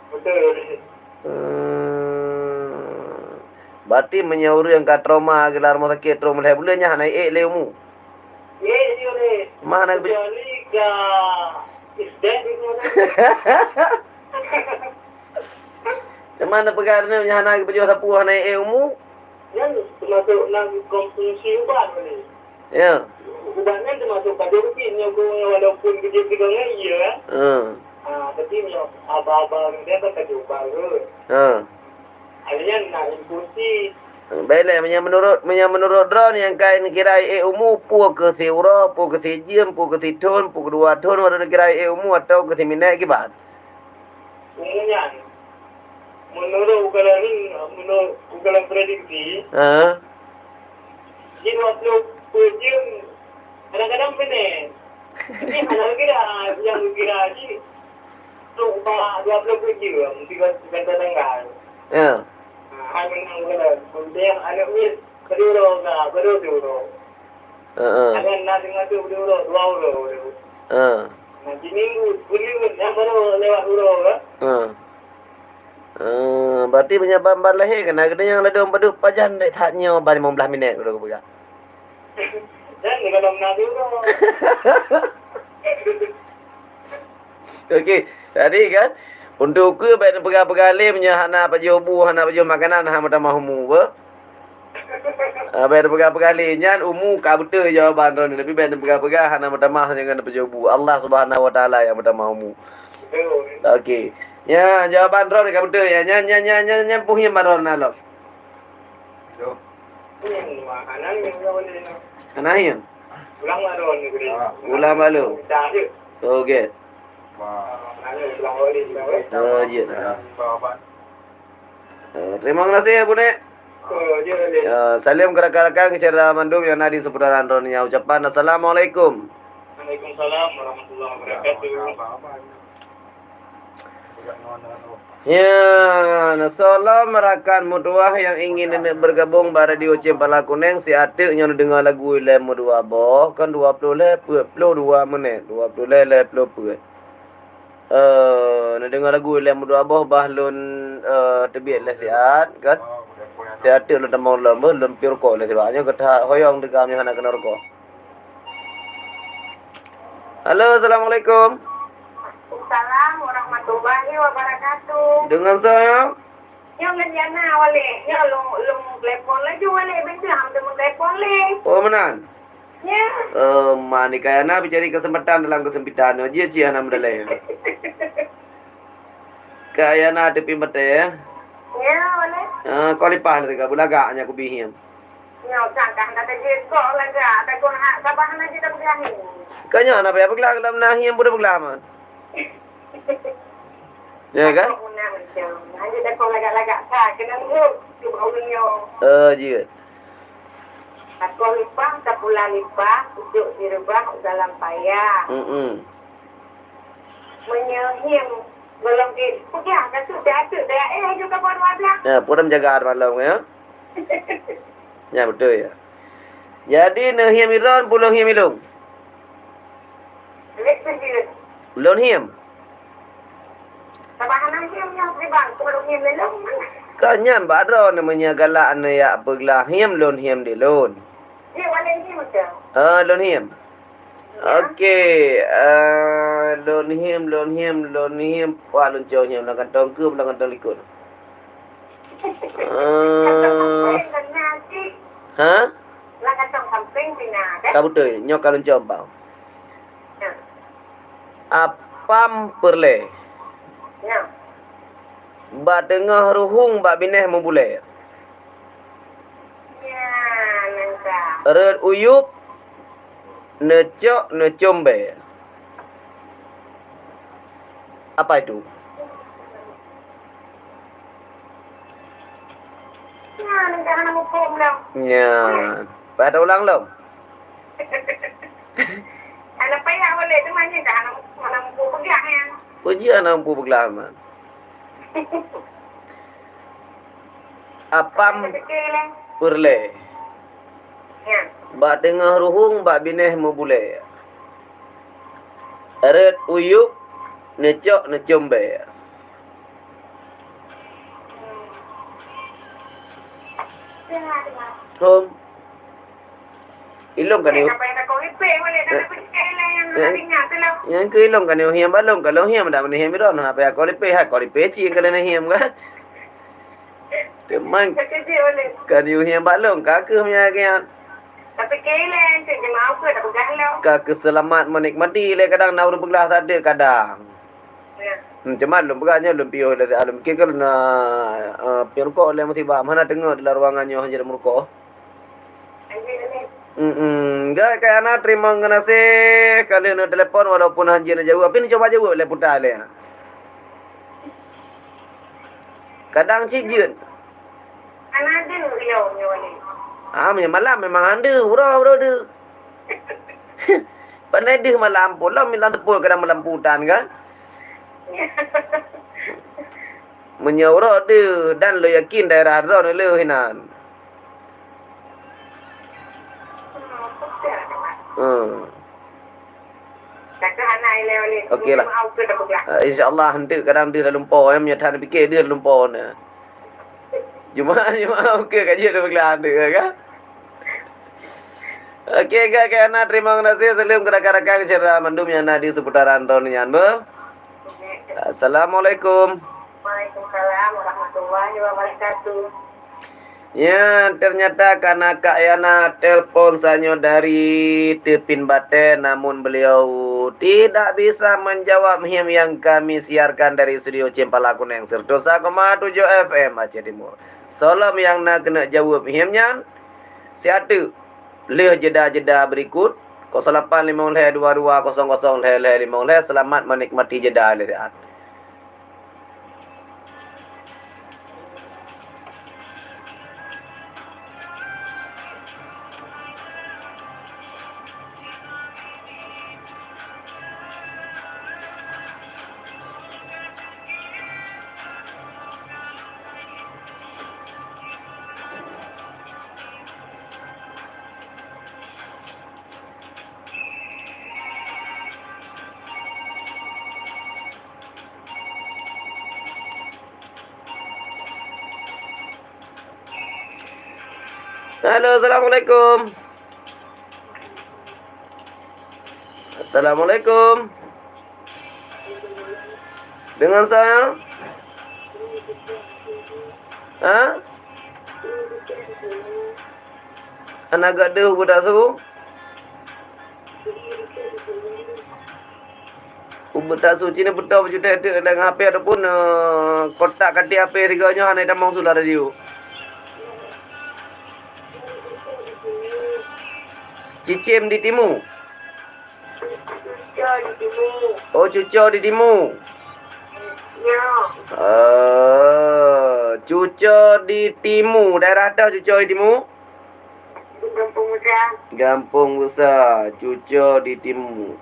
Speaker 3: Betul.
Speaker 1: Berarti menyauri yang kat Roma gelar rumah sakit Roma leh bulannya hanai leumu.
Speaker 3: Ye dia.
Speaker 1: Mana
Speaker 3: Jadi ka isdet itu.
Speaker 1: Mana perkara ni hana ke pejuang sapu hanai ilmu?
Speaker 3: Yang termasuk nak konsumsi ubat ni.
Speaker 1: Ya.
Speaker 3: Ubatnya termasuk pada rutin yang walaupun kerja-kerja ya. Tapi yang apa-apa dia tak kerja ubat ke. Akhirnya nak infusi.
Speaker 1: Baiklah, menurut drone yang kain kirai ilmu pu ke seura, pu ke sejam, pu ke situn, pu ke 2 ton ada kirai ilmu atau ke seminai ke bat?
Speaker 3: Umumnya menurut ukalan prediksi, jadi waktu pujum kadang-kadang benar. Ini hanya kira ni tu 20 pujum, mungkin kita dengar.
Speaker 1: Ya.
Speaker 3: Hai menang ukalan, kemudian ada wis berdua ka, berdua. Ada nak dengar tu berdua, 2 euro. Nanti minggu yang baru lewat euro ke?
Speaker 1: Berarti punya bambar lahir kan? Ada yang ada badut pajan dek taknya bari 15 minit udah pegang.
Speaker 3: Dan kalau nak euro.
Speaker 1: Okey, tadi kan untuk ke baik pegang-pegang punya hana pajobu, hana pajob makanan hang mahu ba. Baik pegang-pegang nyan umu ka betul jawapan tu ni. Tapi baik pegang-pegang hana matamah jangan pajobu. Allah Subhanahu Wa Taala yang mahu. Okey. Ya, jawapan Ron ka betul ya. Nyan punya maron nalo.
Speaker 3: Yo. Ini makanan yang boleh.
Speaker 1: Anahin.
Speaker 3: Ulang maron ni gede.
Speaker 1: Ulang malu. Okey.
Speaker 3: Ulang boleh.
Speaker 1: Ya. Terima kasih ya, Bune. Salam ke rakan-rakan secara mandum yang ada di seputaran Ron ya. Ucapan Assalamualaikum.
Speaker 3: Waalaikumsalam warahmatullahi wabarakatuh.
Speaker 1: Ya, nasalam merakan mutuah yang ingin bergabung pada di Cempala Kuning si atik yang dengar lagu le mutuah boh kan 20 le 22 menit 20 le 20 nak dengar lagu le mutuah boh bahlun tebiat le siat kan si atik lu tamau lembu lempir ko le tibanya kata hoyong degam yang nak kena rokok. Halo, assalamualaikum.
Speaker 2: Assalamualaikum warahmatullahi wabarakatuh.
Speaker 1: Dengan saya?
Speaker 2: Yang ngejana wale, yang lu telepon lagi wale, betul hampir mau telepon le.
Speaker 1: Oh menan.
Speaker 2: Ya.
Speaker 1: Mani kayana bicari kesempatan dalam kesempitan aja sih anak mendalai. Kayana tepi mata ya.
Speaker 2: Ya wale.
Speaker 1: Kau lipat nanti kau bulagaknya aku bihim.
Speaker 2: Ya, sangkah kata je kok laga, tak kau nak sabahan aja tak berani.
Speaker 1: Kanya apa ya begelang dalam nahi yang boleh begelang. Ya kan?
Speaker 2: Hanya dah kau lagak-lagak tak kena urut cuba ulunyo.
Speaker 1: Jika.
Speaker 2: Aku limpah, tak pula limpah, duduk di rubah dalam payah. Menyehim belum ke. Okey, kata dia juga buat wablah.
Speaker 1: Ya, puram jaga malam ya. Ya betul ya. Jadi nahi miron pulang hiam ilung.
Speaker 2: Lek sendiri.
Speaker 1: Ulun hiam.
Speaker 2: Sabahan hiam yang ribang, kalau hiam lelong.
Speaker 1: Kanyan badro namanya galak ane ya begelah hiam lon hiam di lon.
Speaker 2: Ya, wala hiam tu.
Speaker 1: Lon hiam. Okey, lon hiam. Wah lon jauh hiam lang kantong ke lang kantong likut. Ha?
Speaker 2: Lang kantong samping pina.
Speaker 1: Kabutoy, nyok kalon jauh. Apam perle.
Speaker 2: Ya.
Speaker 1: Ba tengah ruhung ba bineh membule.
Speaker 2: Ya, nangka.
Speaker 1: Red uyup necok necombe. Apa itu?
Speaker 2: Ya, nangka anak mukum dah.
Speaker 1: Ya. Pada ulang lo.
Speaker 2: Anak payah boleh tu mana dah anak mukum pegang ya.
Speaker 1: Puji anak mampu bergelaman. Apam
Speaker 2: Fikir lah.
Speaker 1: perle.
Speaker 2: Ya.
Speaker 1: Ba tengah ruhung ba bineh mu bule. Eret uyup necok necombe.
Speaker 2: Dengar.
Speaker 1: Hom. Ilong kan
Speaker 2: Apa yang kau lipik boleh tak fikir lah yang nak ingat tu lah.
Speaker 1: yang ke ilong kan hiam balong kalau hiam dak meneh hiam ron apa ya kau lepe ha kau lepe ci kalau ne hiam kan. Teman
Speaker 2: Kerja boleh.
Speaker 1: kan hiam balong ka ke punya kian.
Speaker 2: Tapi kira cik jemaah ke tak pegang lah.
Speaker 1: Ka keselamat menikmati le kadang nak urut belah tak ada kadang.
Speaker 2: Ya.
Speaker 1: Cuman lum beganya lum piyo le alum ke kalau na piyo ko le mesti ba mana dengar dalam ruangannya hanya murko. Enggak kayak anak terima ngenase kali nak telefon walaupun hanya jauh. Apa ni coba jauh le putar le. Kadang cijun.
Speaker 2: Anak dia riau ni wali.
Speaker 1: Malam memang ada hurau ada. Pandai dia malam pula milan tepul kadang malam putan kan. Menyaurak dia dan lo yakin daerah ron le hinan. Okey lah. InsyaAllah nanti kadang dia dah lumpur. Yang menyatakan fikir dia dah lumpur ni. Jumaat okey kaji dia berkelan dia kan. Okey kan anak terima kasih sebelum rakan-rakan cerita mandum yang ada di seputaran tahun yang ber. Assalamualaikum.
Speaker 2: Waalaikumsalam warahmatullahi wabarakatuh.
Speaker 1: Ya, ternyata karena Kak Yana telpon sanyo dari Tepin Bate, namun beliau tidak bisa menjawab him yang kami siarkan dari studio Cempala Kuneng Sertosa 1,7 FM Aceh Timur. Salam yang nak kena jawab himnya, siatu leh jeda-jeda berikut 0855220005. Selamat menikmati jeda lihat. Halo, Assalamualaikum. Assalamualaikum. Dengan saya? Anak gaduh budak tu? Budak su Cina betul berjuta ada dengan HP ataupun kotak katik HP riganya anak damang sulah radio. Cicim di timu. Oh, cucur di timu.
Speaker 2: Ya.
Speaker 1: Cucur di timu. Daerah dah cucur di timu?
Speaker 2: Gampung Besar.
Speaker 1: Gampung Besar. Cucur di timu.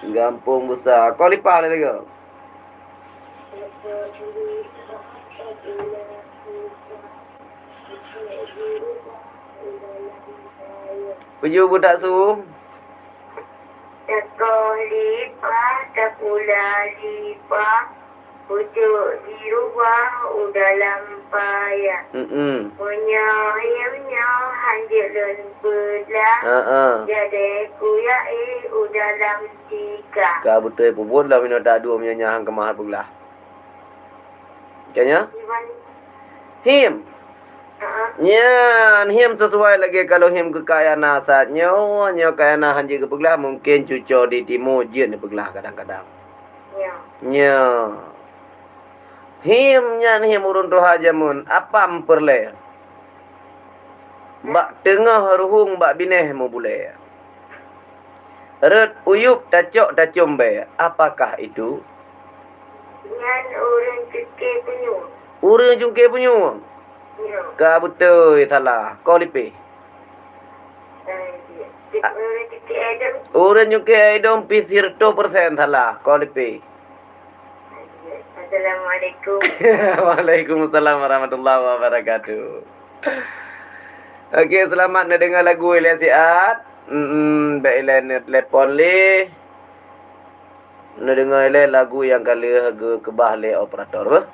Speaker 1: Gampung Besar. Kau lipah lagi ke? Puju budak su.
Speaker 2: Sekolipah, sepula lipah, pucuk di rumah, dalam payah. Menyayangnya hanjilun belah, jadi kuyai dalam tiga.
Speaker 1: Kau betul pun lah minat dah dua menyanyang kemahal belah. Kayaknya? Him. Nyan him sesuai lagi kalau him kekayaan asatnya nyo kayana hanji ke peglah mungkin cucur di timur je ni peglah kadang-kadang. Nya. Him nyan him urun tu hajamun apa memperle. Bak tengah ruhung bak bineh mu bule. Red uyup tacok tacombe. Apakah itu?
Speaker 2: Nyan urun cungkir penyu.
Speaker 1: Urun cungkir penyu. Kau betul salah. Kau lipi. Orang juga idom pisir 2% salah. Kau lipi.
Speaker 2: Assalamualaikum Assalamualaikum.
Speaker 1: Waalaikumsalam warahmatullahi wabarakatuh. Okey, selamat nak dengar lagu Ilyas Siat. Baiklah telefon le. Nak dengar lagu yang kali harga kebah le operator.